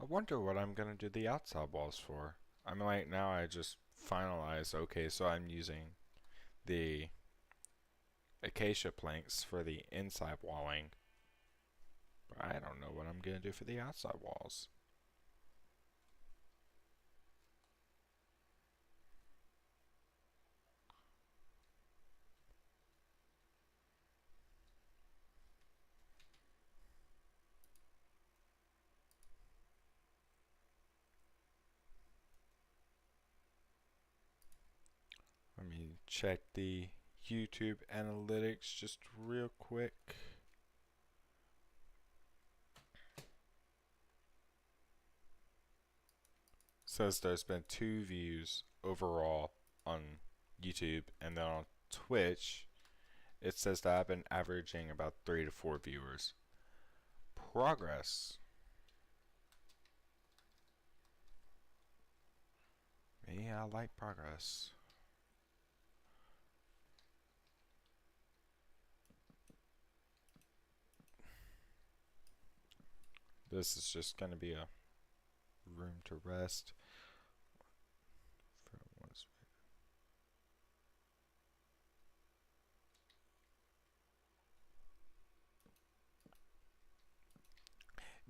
I wonder what I'm gonna do the outside walls for. I mean, like, now I just finalized. Okay, so I'm using the acacia planks for the inside walling. But I don't know what I'm gonna do for the outside walls. Let me check the YouTube analytics just real quick. Says there's been 2 views overall on YouTube, and then on Twitch it says that I've been averaging about 3 to 4 viewers. Progress. Me, I like progress. This is just gonna be a room to rest.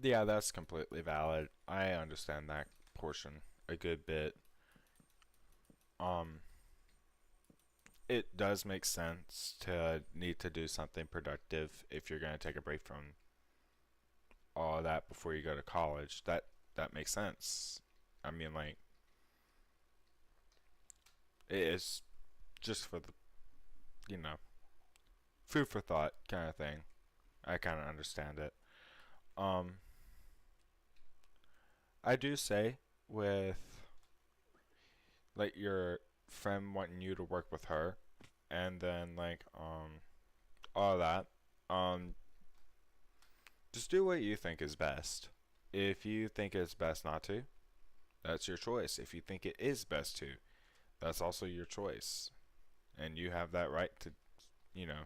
Yeah, that's completely valid. I understand that portion a good bit. Um, it does make sense to need to do something productive if you're going to take a break from all of that before you go to college. That makes sense. I mean, like, it is just for the, you know, food for thought kind of thing. I kind of understand it. Um, I do say with like your friend wanting you to work with her, and then like all that, um, just do what you think is best. If you think it's best not to, that's your choice. If you think it is best to, that's also your choice, and you have that right to, you know.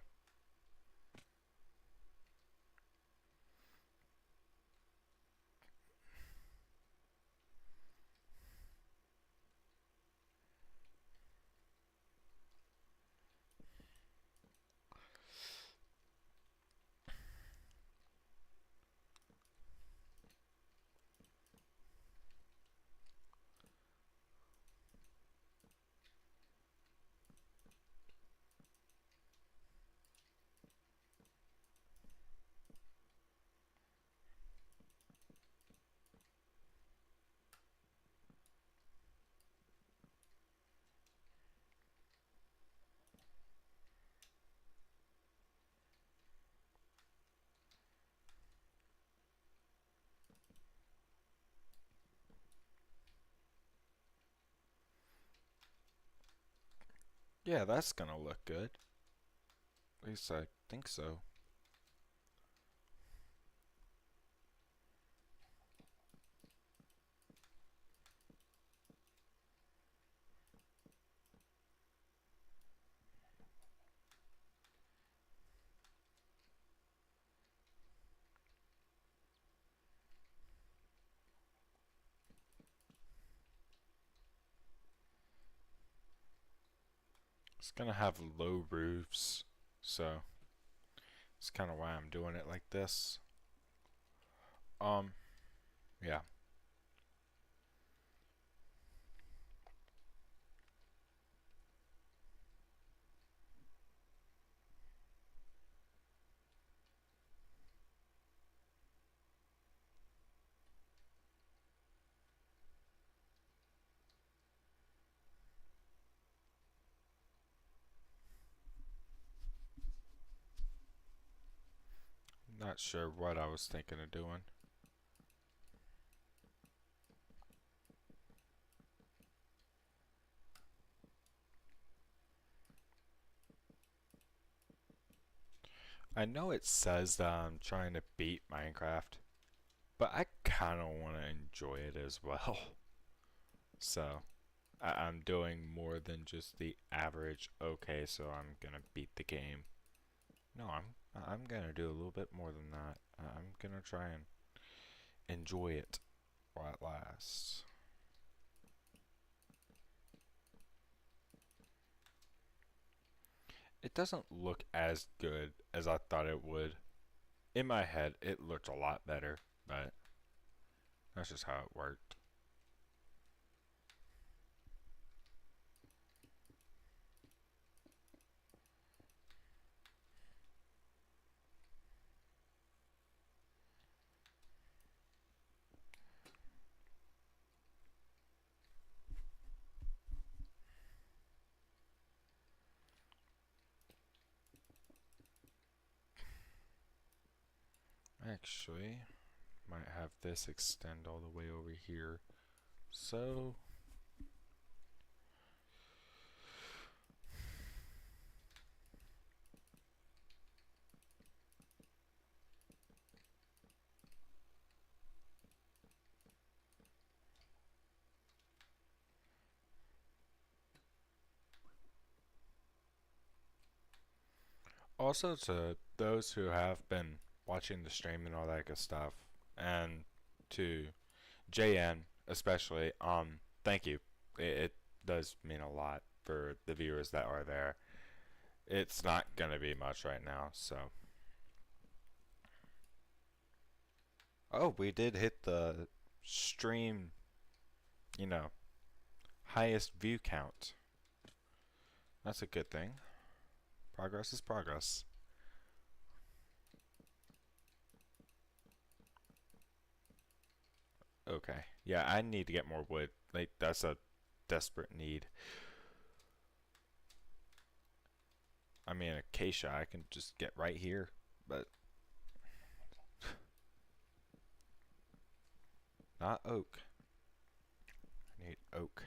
Yeah, that's gonna look good. At least I think so. It's gonna have low roofs, so it's kind of why I'm doing it like this. Um, yeah. Not sure what I was thinking of doing. I know it says that I'm trying to beat Minecraft, but I kind of want to enjoy it as well. So I'm doing more than just the average. Okay, so I'm gonna beat the game. No, I'm gonna do a little bit more than that. I'm gonna try and enjoy it while it lasts. It doesn't look as good as I thought it would. In my head, it looked a lot better, but that's just how it worked. Actually, might have this extend all the way over here. So, also to those who have been watching the stream and all that good stuff, and to JN especially, thank you. It does mean a lot for the viewers that are there. It's not gonna be much right now, so. Oh, we did hit the stream, you know, highest view count. That's a good thing. Progress is progress. Okay. Yeah, I need to get more wood. Like, that's a desperate need. I mean, acacia, I can just get right here, but not oak. I need oak.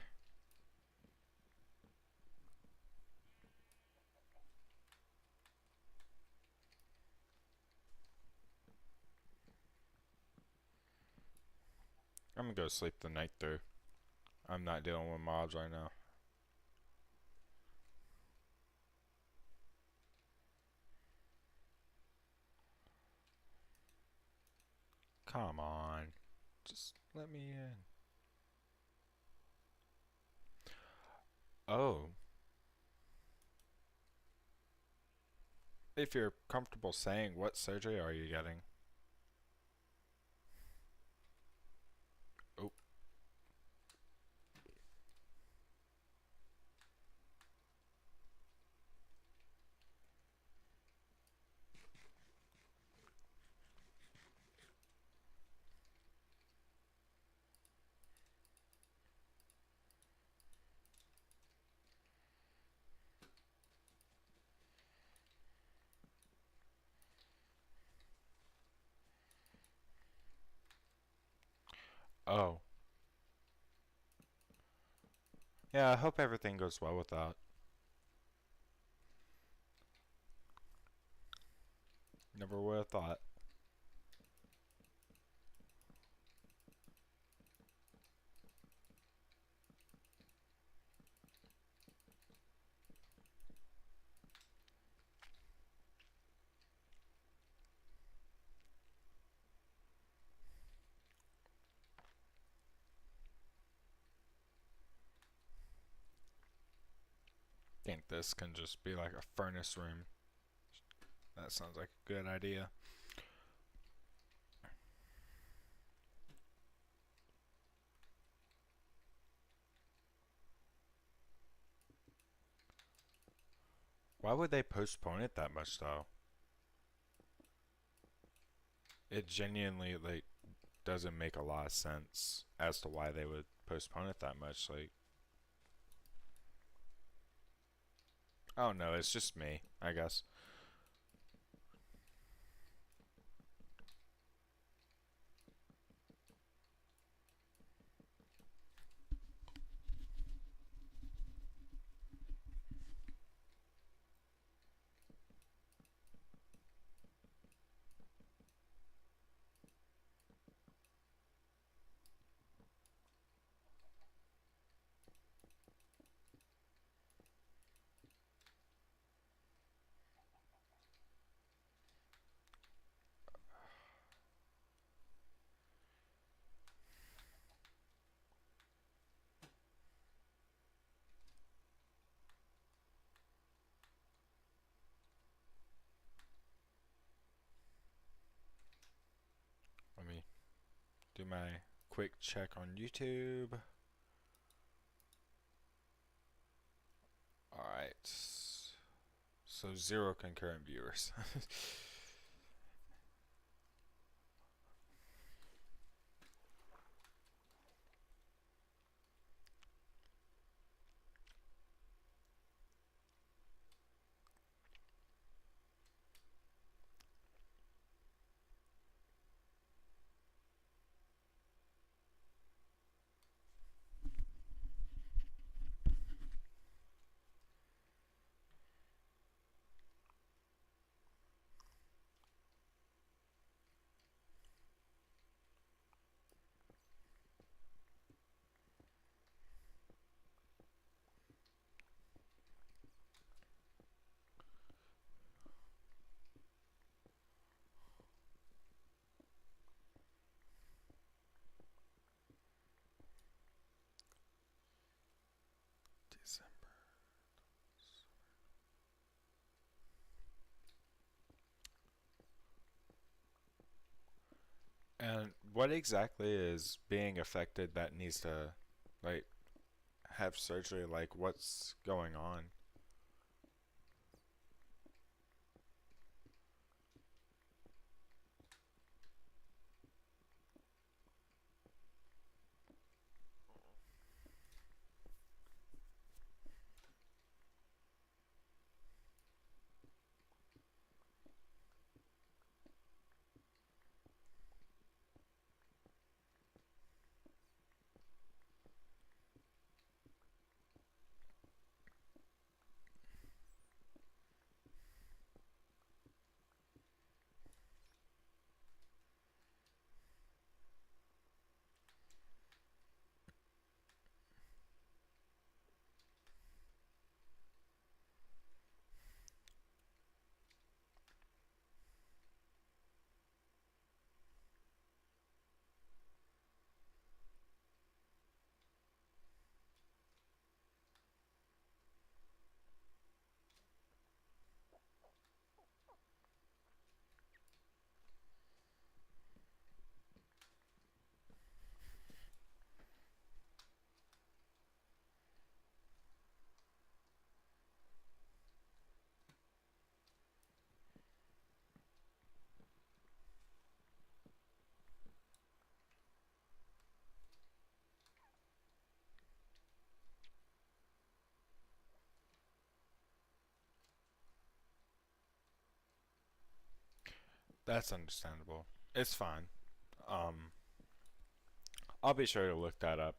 I'm gonna go sleep the night through. I'm not dealing with mobs right now. Come on. Just let me in. Oh. If you're comfortable saying, what surgery are you getting? Oh. Oh. Yeah, I hope everything goes well with that. Never would have thought. Think this can just be like a furnace room. That sounds like a good idea. Why would they postpone it that much though? It genuinely like doesn't make a lot of sense as to why they would postpone it that much. Like, oh no, it's just me, I guess. Let me do my quick check on YouTube. Alright. So 0 concurrent viewers. December. And what exactly is being affected that needs to, like, have surgery? Like, what's going on? That's understandable. It's fine. Um, I'll be sure to look that up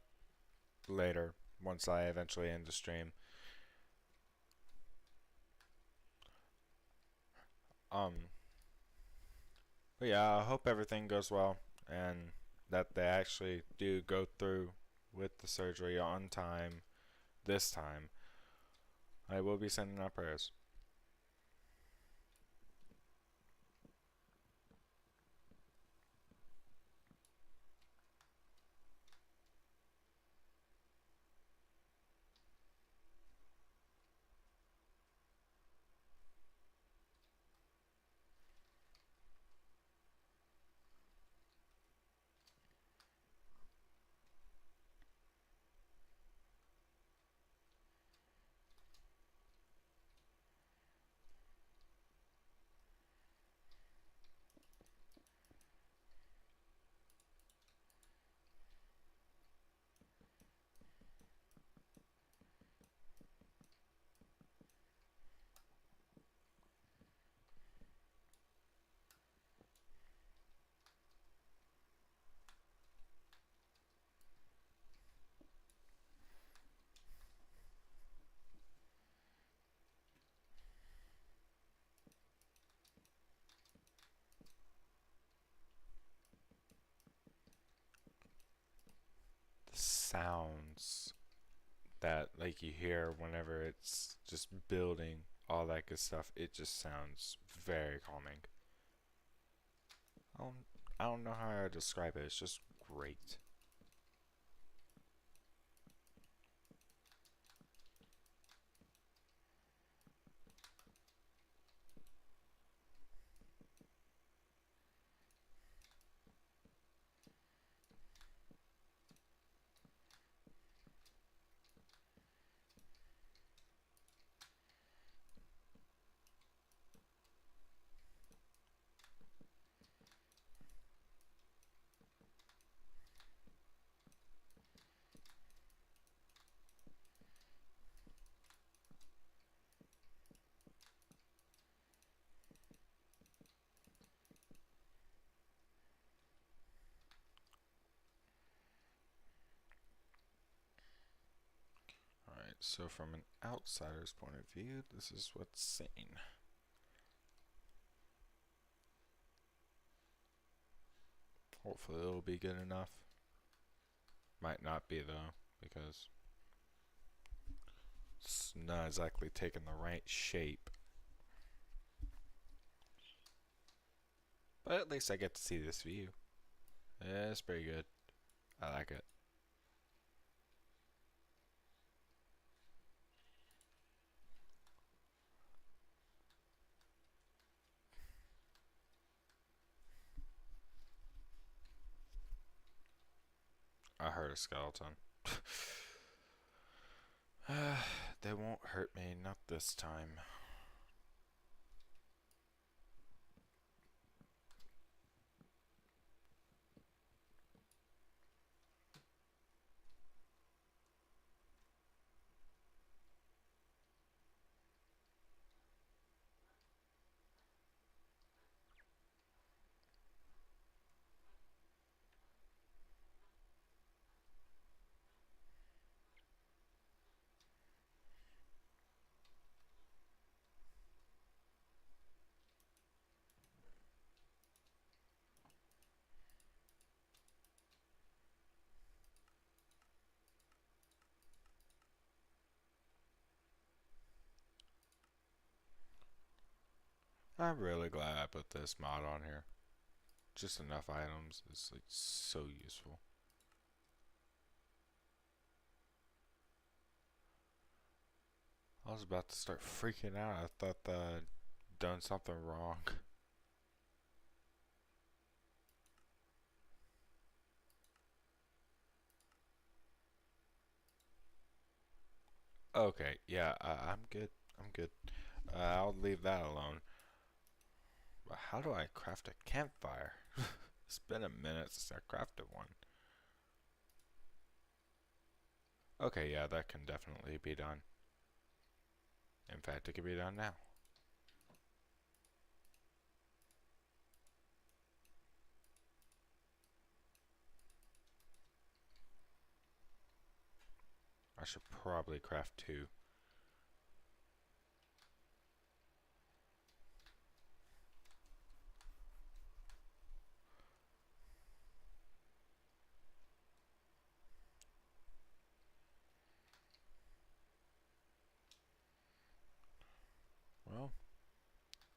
later once I eventually end the stream. Um, But yeah, I hope everything goes well and that they actually do go through with the surgery on time this time. I will be sending out prayers. The sounds that like you hear whenever it's just building, all that good stuff, it just sounds very calming. I don't, I don't know how to describe it. It's just great. Alright, so from an outsider's point of view, this is what's seen. Hopefully it'll be good enough. Might not be though, because it's not exactly taking the right shape. But at least I get to see this view. Yeah, it's pretty good. I like it. I heard a skeleton. They won't hurt me, not this time. I'm really glad I put this mod on here. Just enough items is like so useful. I was about to start freaking out. I thought that I'd done something wrong. Okay, yeah, I'm good. I'm good. I'll leave that alone. But how do I craft a campfire? It's been a minute since I crafted one. Okay, yeah, that can definitely be done. In fact, it can be done now. I should probably craft two.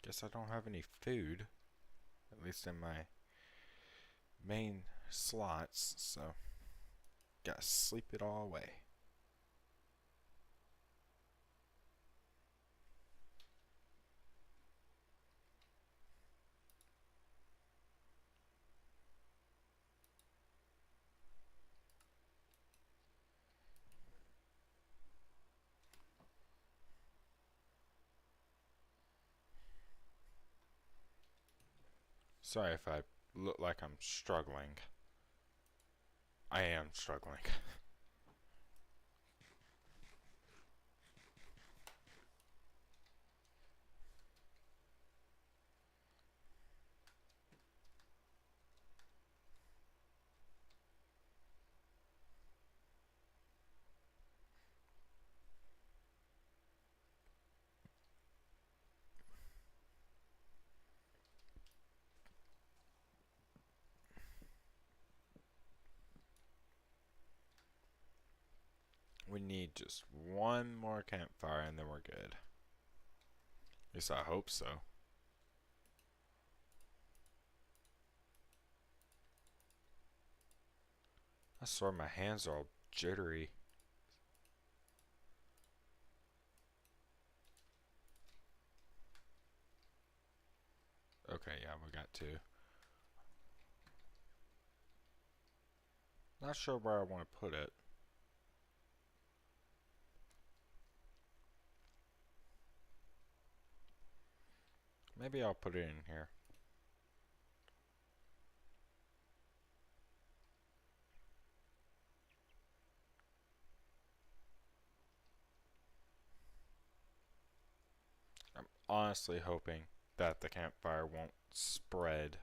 Guess I don't have any food, at least in my main slots, so gotta sleep it all away. Sorry if I look like I'm struggling. I am struggling. We need just one more campfire and then we're good. At least I hope so. I swear my hands are all jittery. Okay, yeah, we got two. Not sure where I want to put it. Maybe I'll put it in here. I'm honestly hoping that the campfire won't spread.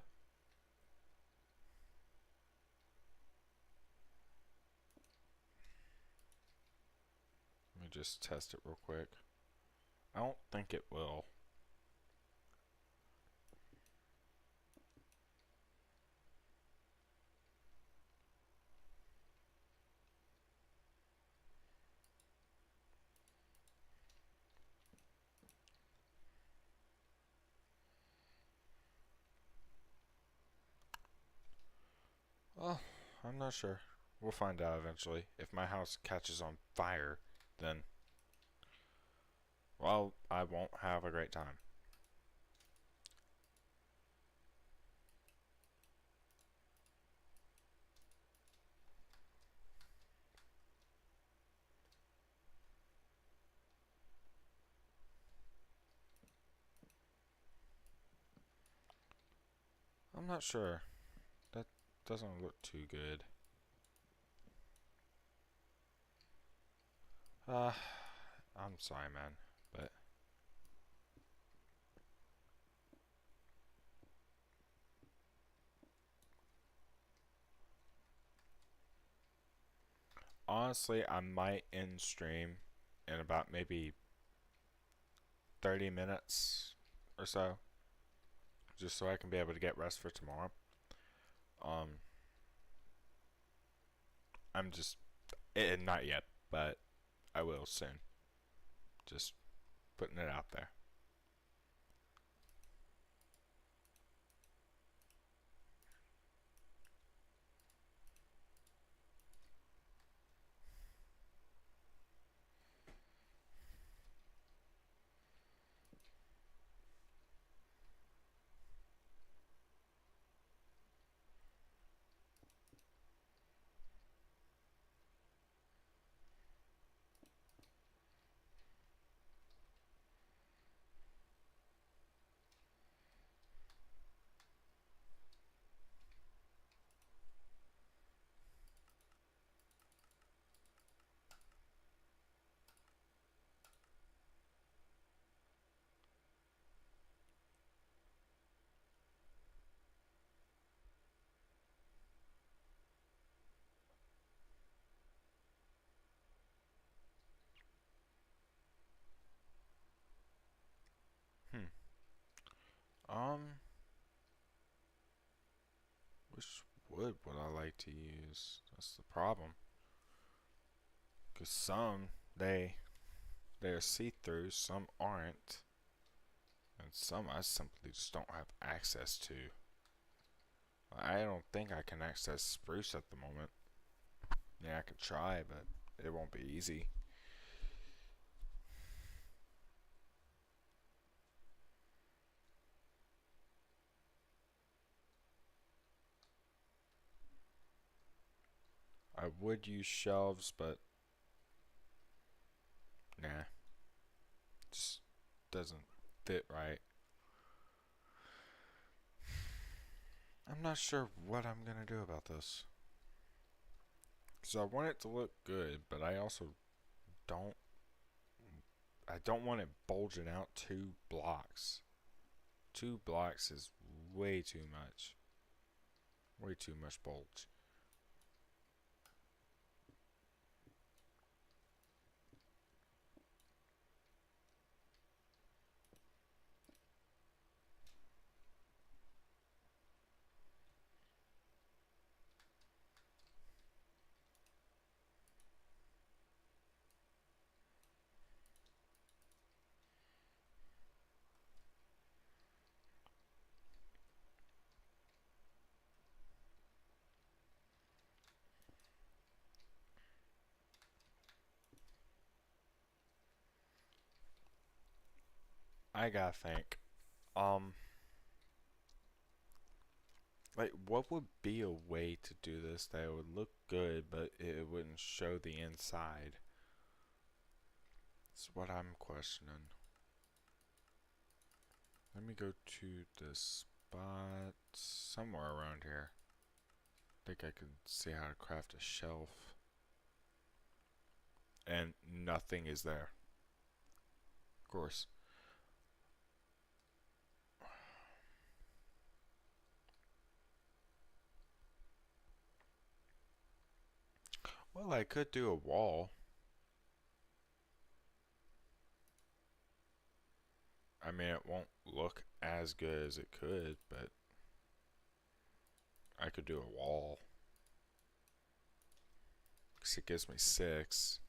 Let me just test it real quick. I don't think it will. Oh, I'm not sure. We'll find out eventually. If my house catches on fire, then, well, I won't have a great time. I'm not sure. That doesn't look too good. I'm sorry, man, but honestly, I might end stream in about maybe 30 minutes or so, just so I can be able to get rest for tomorrow. Um, I'm just, not yet, but I will soon. Just putting it out there. Hmm. Um, which wood would I like to use? That's the problem. Cause some they're see-through, some aren't. And some I simply just don't have access to. I don't think I can access spruce at the moment. Yeah, I could try, but it won't be easy. I would use shelves, but nah, just doesn't fit right. I'm not sure what I'm gonna do about this. Because I want it to look good, but I also don't. I don't want it bulging out 2 blocks. 2 blocks is way too much. Way too much bulge. I gotta think. Um, like, what would be a way to do this that would look good, but it wouldn't show the inside? That's what I'm questioning. Let me go to the spot somewhere around here. I think I can see how to craft a shelf. And nothing is there. Of course. Well, I could do a wall. I mean, it won't look as good as it could, but I could do a wall. Because it gives me 6.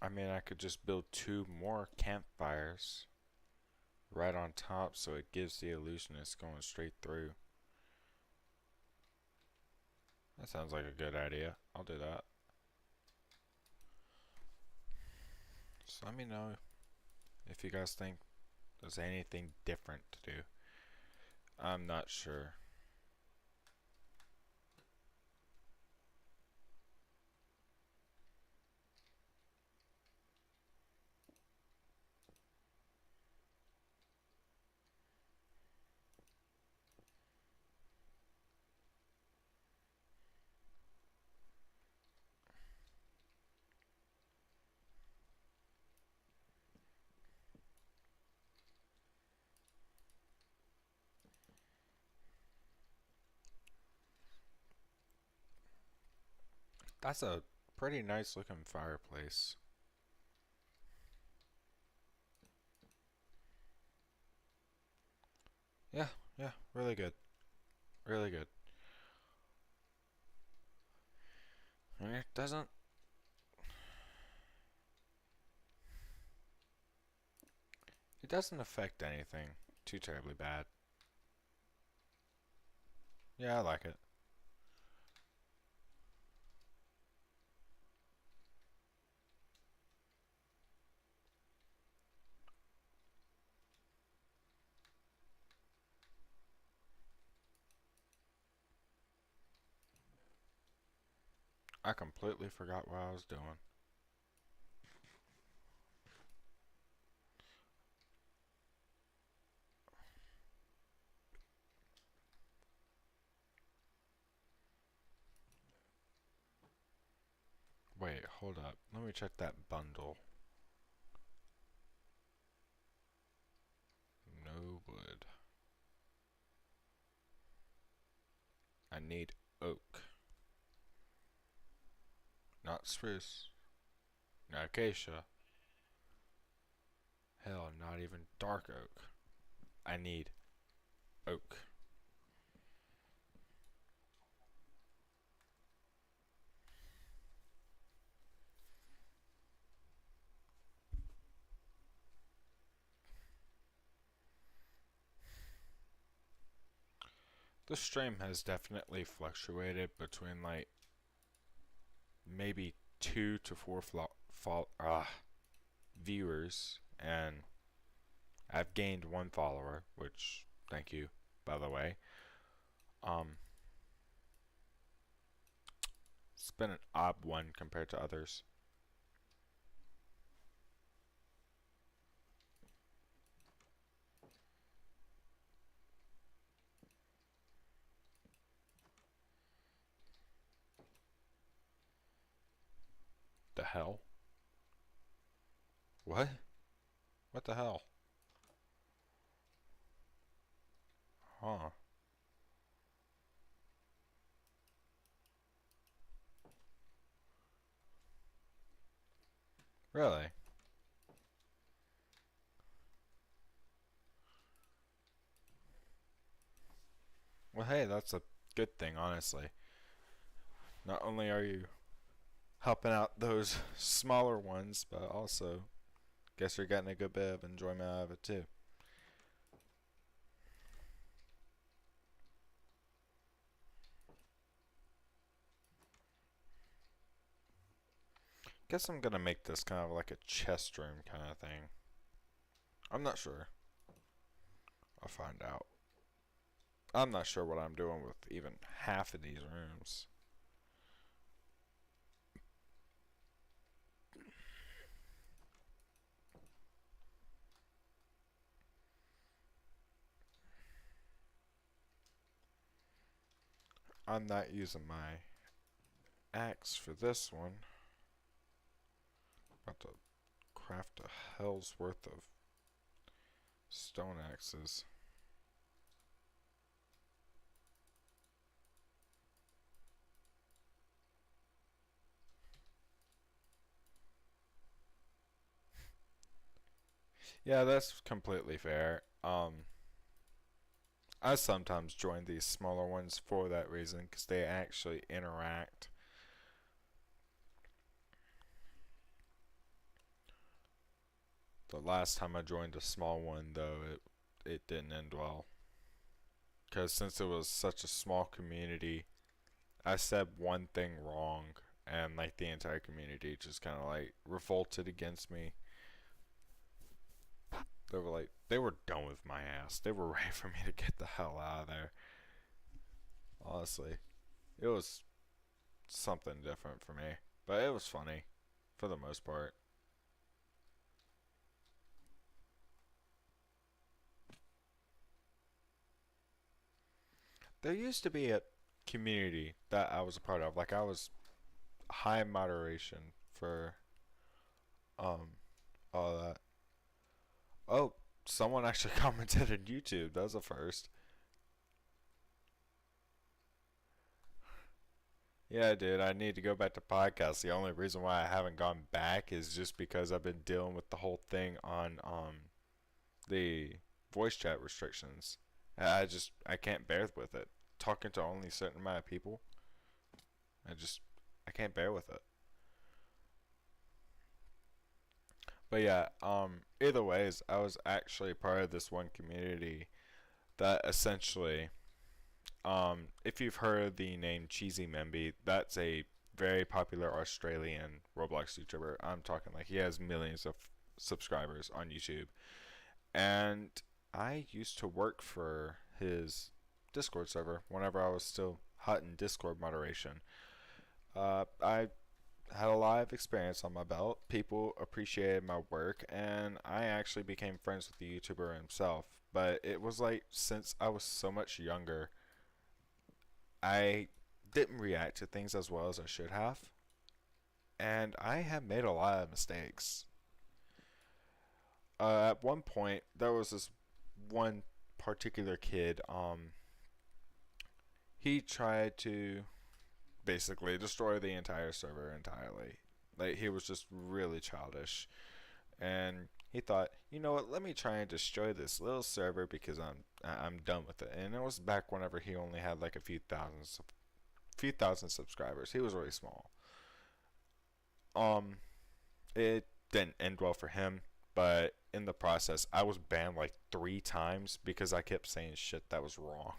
I mean, I could just build 2 more campfires right on top so it gives the illusion it's going straight through. That sounds like a good idea. I'll do that. So let me know if you guys think there's anything different to do. I'm not sure. That's a pretty nice looking fireplace. Yeah, yeah, really good. Really good. And it doesn't affect anything too terribly bad. Yeah, I like it. I completely forgot what I was doing. Wait, hold up. Let me check that bundle. No wood. I need oak. Not spruce. Not acacia. Hell, not even dark oak. I need oak. The stream has definitely fluctuated between like maybe 2 to 4 viewers, and I've gained 1 follower, which thank you, by the way. Um, it's been an odd one compared to others. The hell? What? What the hell? Huh. Really? Well, hey, that's a good thing, honestly. Not only are you helping out those smaller ones, but also guess you're getting a good bit of enjoyment out of it too. Guess I'm gonna make this kind of like a chest room kind of thing. I'm not sure. I'll find out. I'm not sure what I'm doing with even half of these rooms. I'm not using my axe for this one. About to craft a hell's worth of stone axes. Yeah, that's completely fair. I sometimes join these smaller ones for that reason, because they actually interact. The last time I joined a small one, though, it didn't end well. Because since it was such a small community, I said one thing wrong, and like the entire community just kind of like revolted against me. They were done with my ass. They were ready for me to get the hell out of there. Honestly, it was something different for me, but it was funny for the most part. There used to be a community that I was a part of. Like I was high moderation for all that. Oh, someone actually commented on YouTube. That was a first. Yeah, dude, I need to go back to podcasts. The only reason why I haven't gone back is just because I've been dealing with the whole thing on the voice chat restrictions. I can't bear with it. Talking to only a certain amount of people. I can't bear with it. But yeah, either ways, I was actually part of this one community that essentially, if you've heard of the name Cheesy Memby, that's a very popular Australian Roblox YouTuber. I'm talking like he has millions of subscribers on YouTube. And I used to work for his Discord server whenever I was still hot in Discord moderation. I had a lot of experience on my belt. People appreciated my work, and I actually became friends with the YouTuber himself. But it was like since I was so much younger, I didn't react to things as well as I should have. And I have made a lot of mistakes. At one point, there was this one particular kid. He tried to basically destroy the entire server entirely. Like he was just really childish, and he thought, you know what? Let me try and destroy this little server because I'm done with it. And it was back whenever he only had like a few thousand subscribers. He was really small. Um, it didn't end well for him, but in the process, I was banned like 3 times because I kept saying shit that was wrong.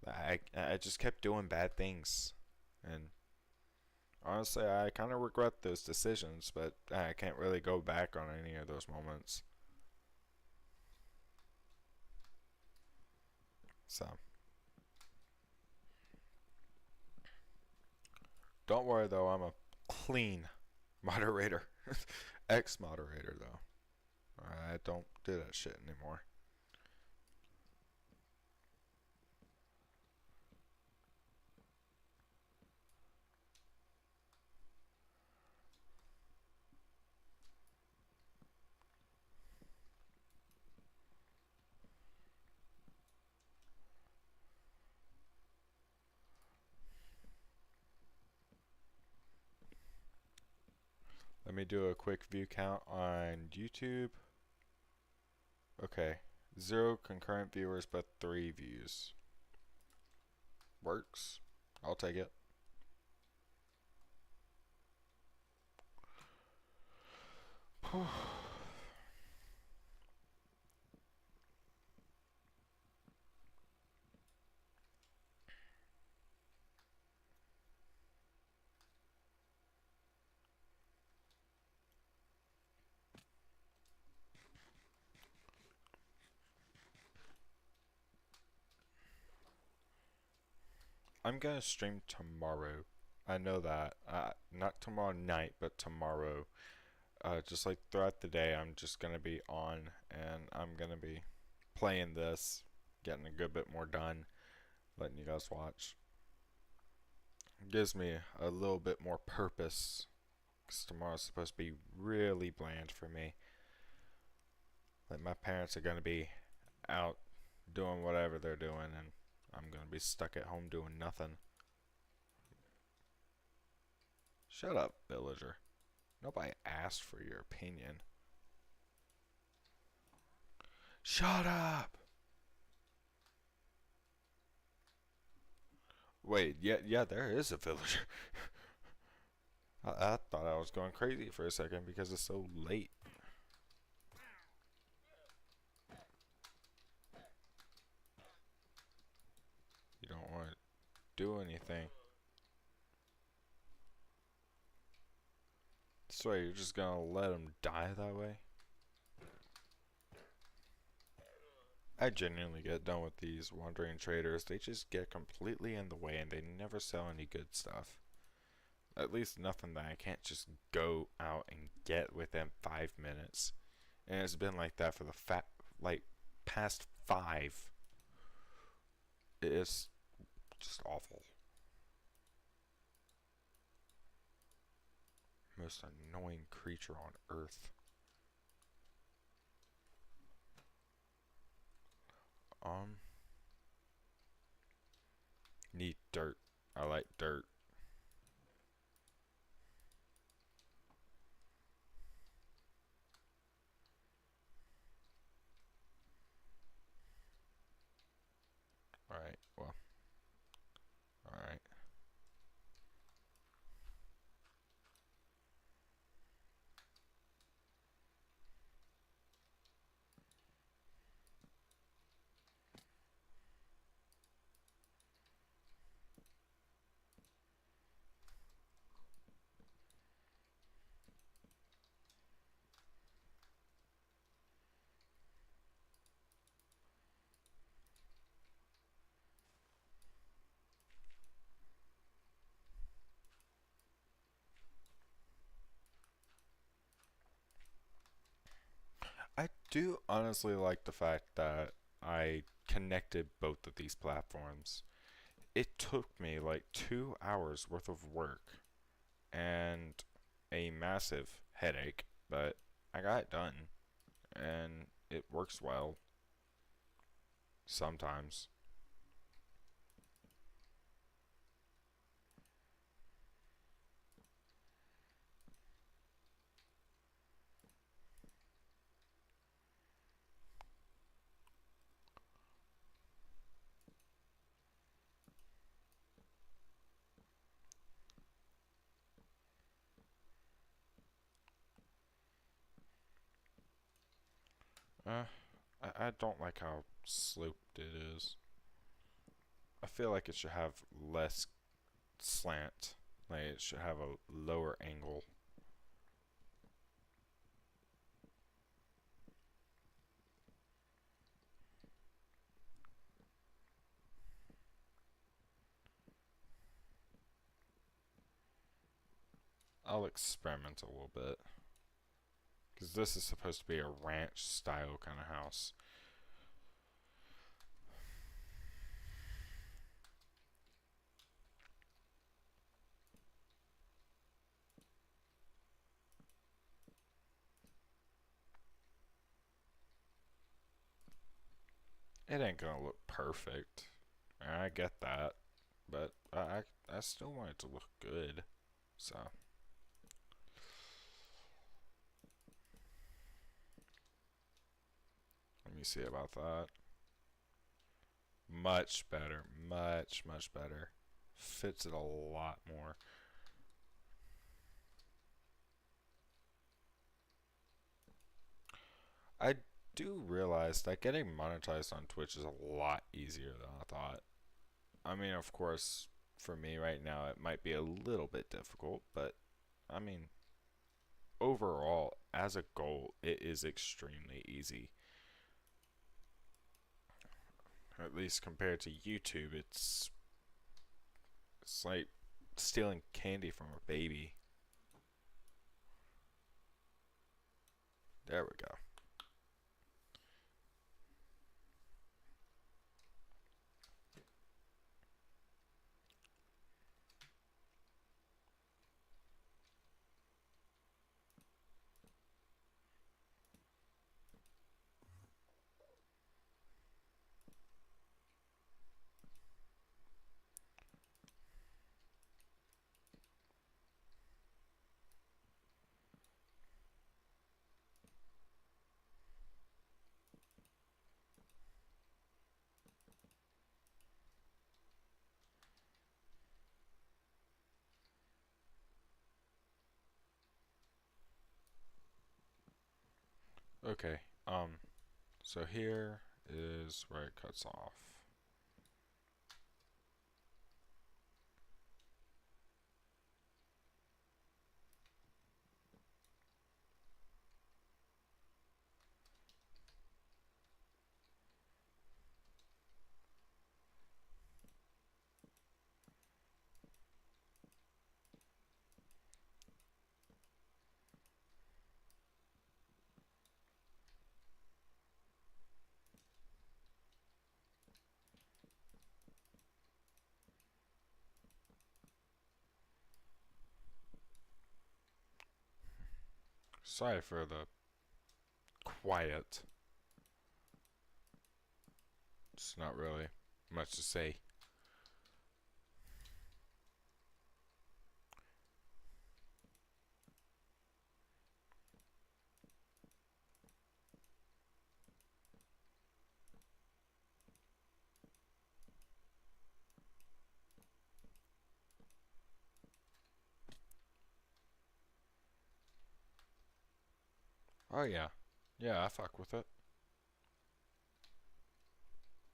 I just kept doing bad things, and honestly, I kind of regret those decisions, but I can't really go back on any of those moments. So, don't worry though, I'm a clean moderator. Ex moderator though. I don't do that shit anymore. Let me do a quick view count on YouTube. Okay, 0 concurrent viewers, but 3 views. Works. I'll take it. I'm gonna stream tomorrow. I know that. Not tomorrow night, but tomorrow. Just like throughout the day, I'm just gonna be on, and I'm gonna be playing this, getting a good bit more done, letting you guys watch. It gives me a little bit more purpose, because tomorrow's supposed to be really bland for me. Like my parents are gonna be out doing whatever they're doing, and I'm gonna be stuck at home doing nothing. Shut up, villager. Nobody asked for your opinion. Shut up! Wait, yeah, there is a villager. I thought I was going crazy for a second because it's so late. You don't want to do anything. So you're just gonna let him die that way? I genuinely get done with these wandering traders. They just get completely in the way and they never sell any good stuff. At least nothing that I can't just go out and get within 5 minutes. And it's been like that for the past 5. It's just awful. Most annoying creature on earth. Um, Need dirt. I like dirt. Alright, well, alright. I do honestly like the fact that I connected both of these platforms. It took me like 2 hours worth of work, and a massive headache, but I got it done, and it works well sometimes. Uh, I don't like how sloped it is. I feel like it should have less slant. Like it should have a lower angle. I'll experiment a little bit. Because this is supposed to be a ranch style kind of house. It ain't gonna look perfect. And I get that. But I still want it to look good. So. Let me see about that. Much better. Much better. Fits it a lot more. I do realize that getting monetized on Twitch is a lot easier than I thought. I mean, of course, for me right now, it might be a little bit difficult, but I mean, overall, as a goal, it is extremely easy. At least compared to YouTube, it's like stealing candy from a baby. There we go. Okay, so here is where it cuts off. Sorry for the quiet. It's not really much to say. Oh yeah. Yeah, I fuck with it.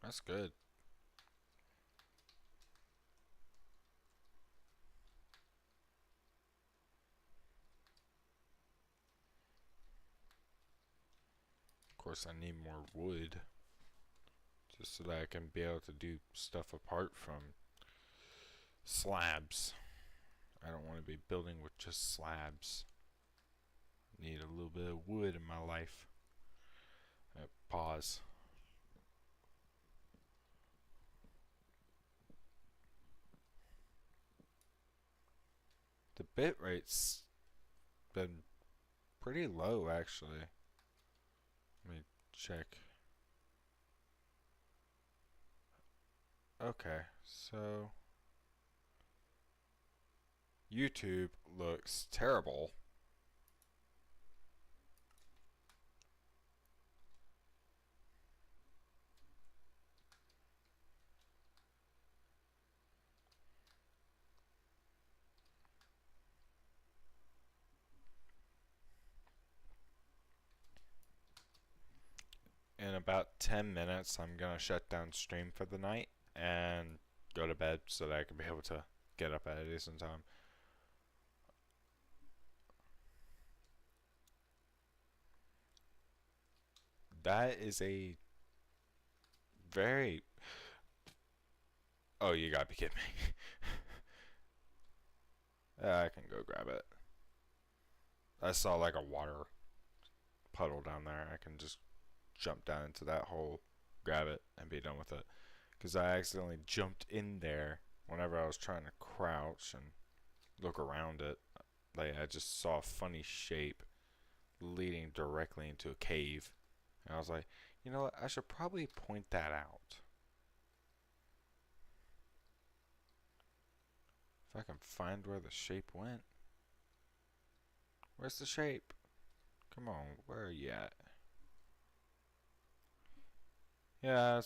That's good. Of course, I need more wood. Just so that I can be able to do stuff apart from slabs. I don't want to be building with just slabs. Need a little bit of wood in my life. Pause. The bit rate's been pretty low actually. Let me check. Okay, so YouTube looks terrible. In about 10 minutes, I'm gonna shut down stream for the night and go to bed so that I can be able to get up at a decent time. That is a very... Oh, you gotta be kidding me. I can go grab it. I saw like a water puddle down there. I can just jump down into that hole, grab it, and be done with it. Because I accidentally jumped in there whenever I was trying to crouch and look around it. Like, I just saw a funny shape leading directly into a cave. And I was like, you know what? I should probably point that out. If I can find where the shape went. Where's the shape? Come on, where are you at? Yeah,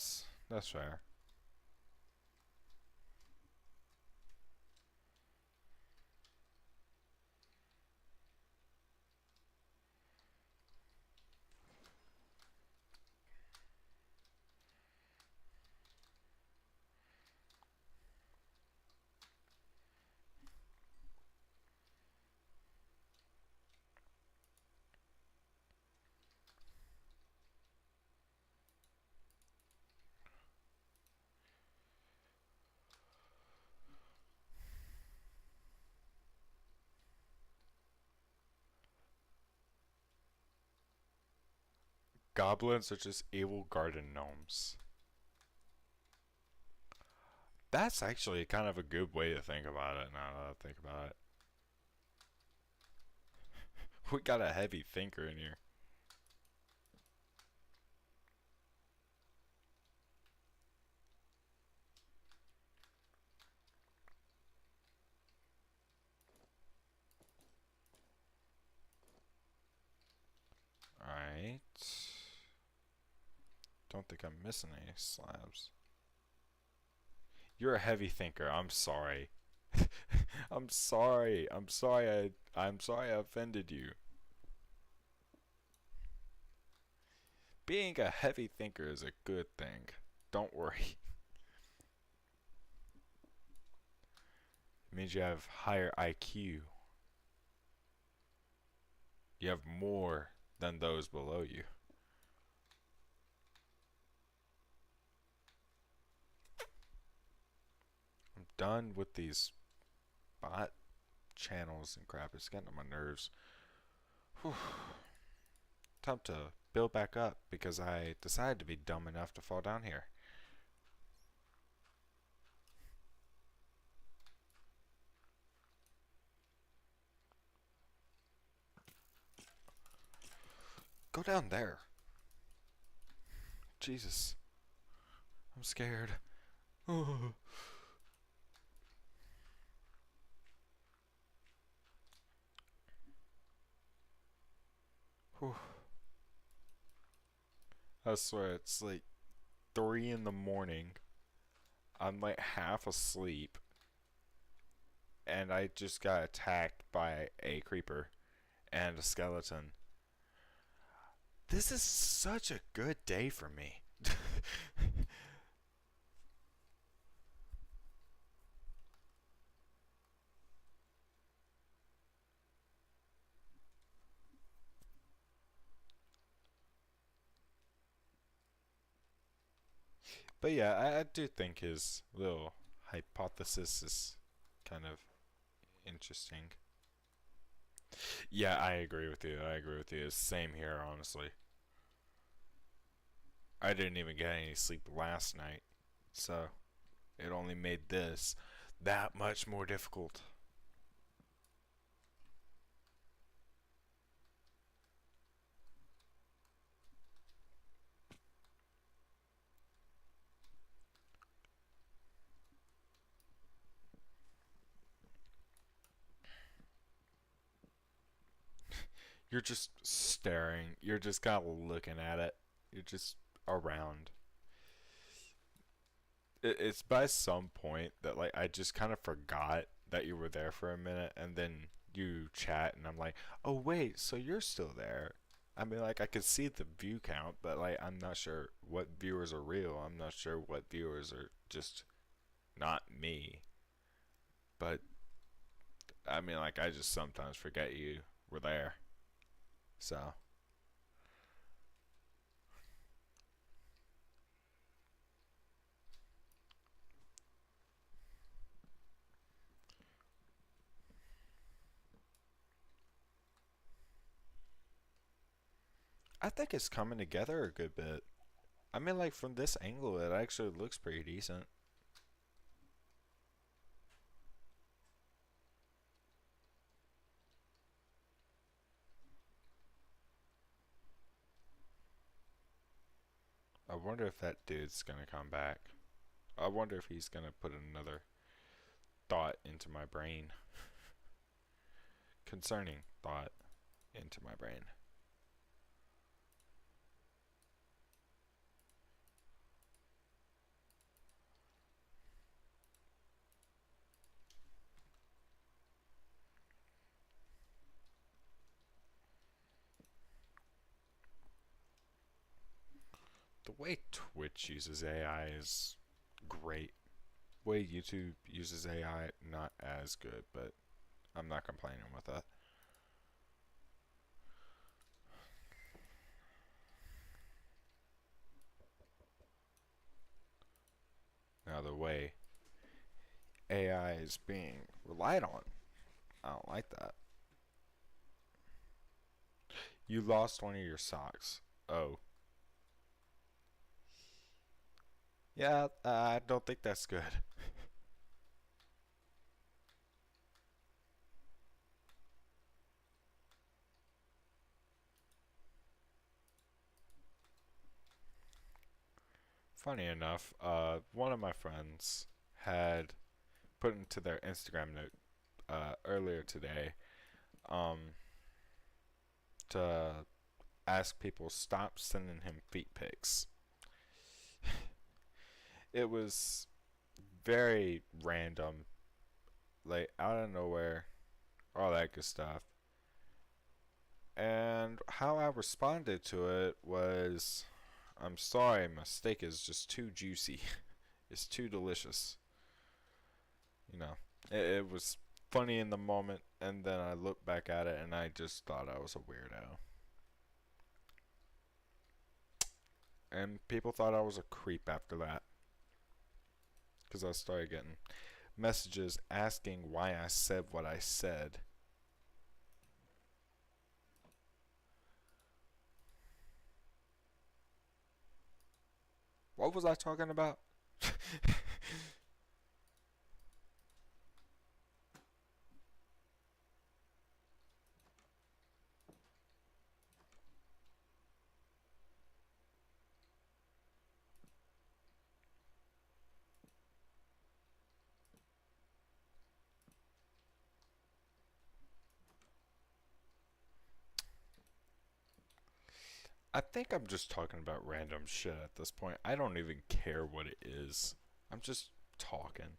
that's fair. Goblins are just evil garden gnomes. That's actually kind of a good way to think about it now that I think about it. We got a heavy thinker in here. Alright. Don't think I'm missing any slabs. You're a heavy thinker. I'm sorry. I'm sorry. I'm sorry. I'm sorry I offended you. Being a heavy thinker is a good thing. Don't worry. It means you have higher IQ. You have more than those below you. I'm done with these bot channels and crap. It's getting on my nerves. Whew. Time to build back up because I decided to be dumb enough to fall down here. Go down there. Jesus. I'm scared. Oh. Whew. I swear, it's like 3 in the morning. I'm like half asleep. And I just got attacked by a creeper and a skeleton. This is such a good day for me. But yeah, I do think his little hypothesis is kind of interesting. Yeah, I agree with you. I agree with you. Same here, honestly. I didn't even get any sleep last night, so it only made this that much more difficult. You're just staring. You're just kind of looking at it. You're just around. It's by some point that like I just kind of forgot that you were there for a minute, and then you chat, and I'm like, oh wait, so you're still there. I mean, like I could see the view count, but like I'm not sure what viewers are real. I'm not sure what viewers are just not me. But I mean, like I just sometimes forget you were there. So I think it's coming together a good bit. I mean, like from this angle, it actually looks pretty decent. I wonder if that dude's gonna come back. I wonder if he's gonna put another thought into my brain. Concerning thought into my brain. The way Twitch uses AI is great. The way YouTube uses AI, not as good, but I'm not complaining with that. Now, the way AI is being relied on, I don't like that. You lost one of your socks. Oh. Yeah, I don't think that's good. Funny enough, one of my friends had put into their Instagram note earlier today um, to ask people stop sending him feet pics. It was very random, like out of nowhere, all that good stuff. And how I responded to it was, I'm sorry, my steak is just too juicy. It's too delicious. You know, it was funny in the moment, and then I looked back at it and I just thought I was a weirdo. And people thought I was a creep after that. Because I started getting messages asking why I said what I said. What was I talking about? I think I'm just talking about random shit at this point. I don't even care what it is. I'm just talking.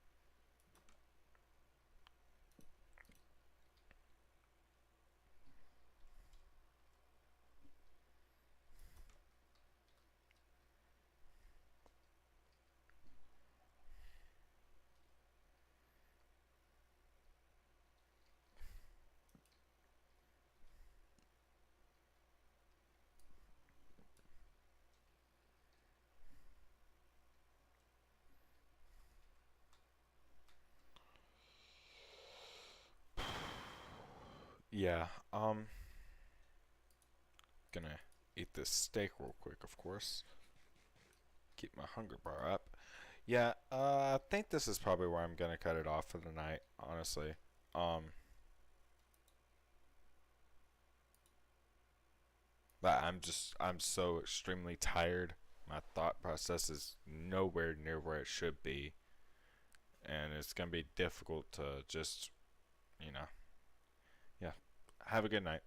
Yeah, gonna eat this steak real quick, of course. Keep my hunger bar up. Yeah, I think this is probably where I'm gonna cut it off for the night, honestly. Um, but I'm so extremely tired. My thought process is nowhere near where it should be, and it's gonna be difficult to just, you know, yeah. Have a good night.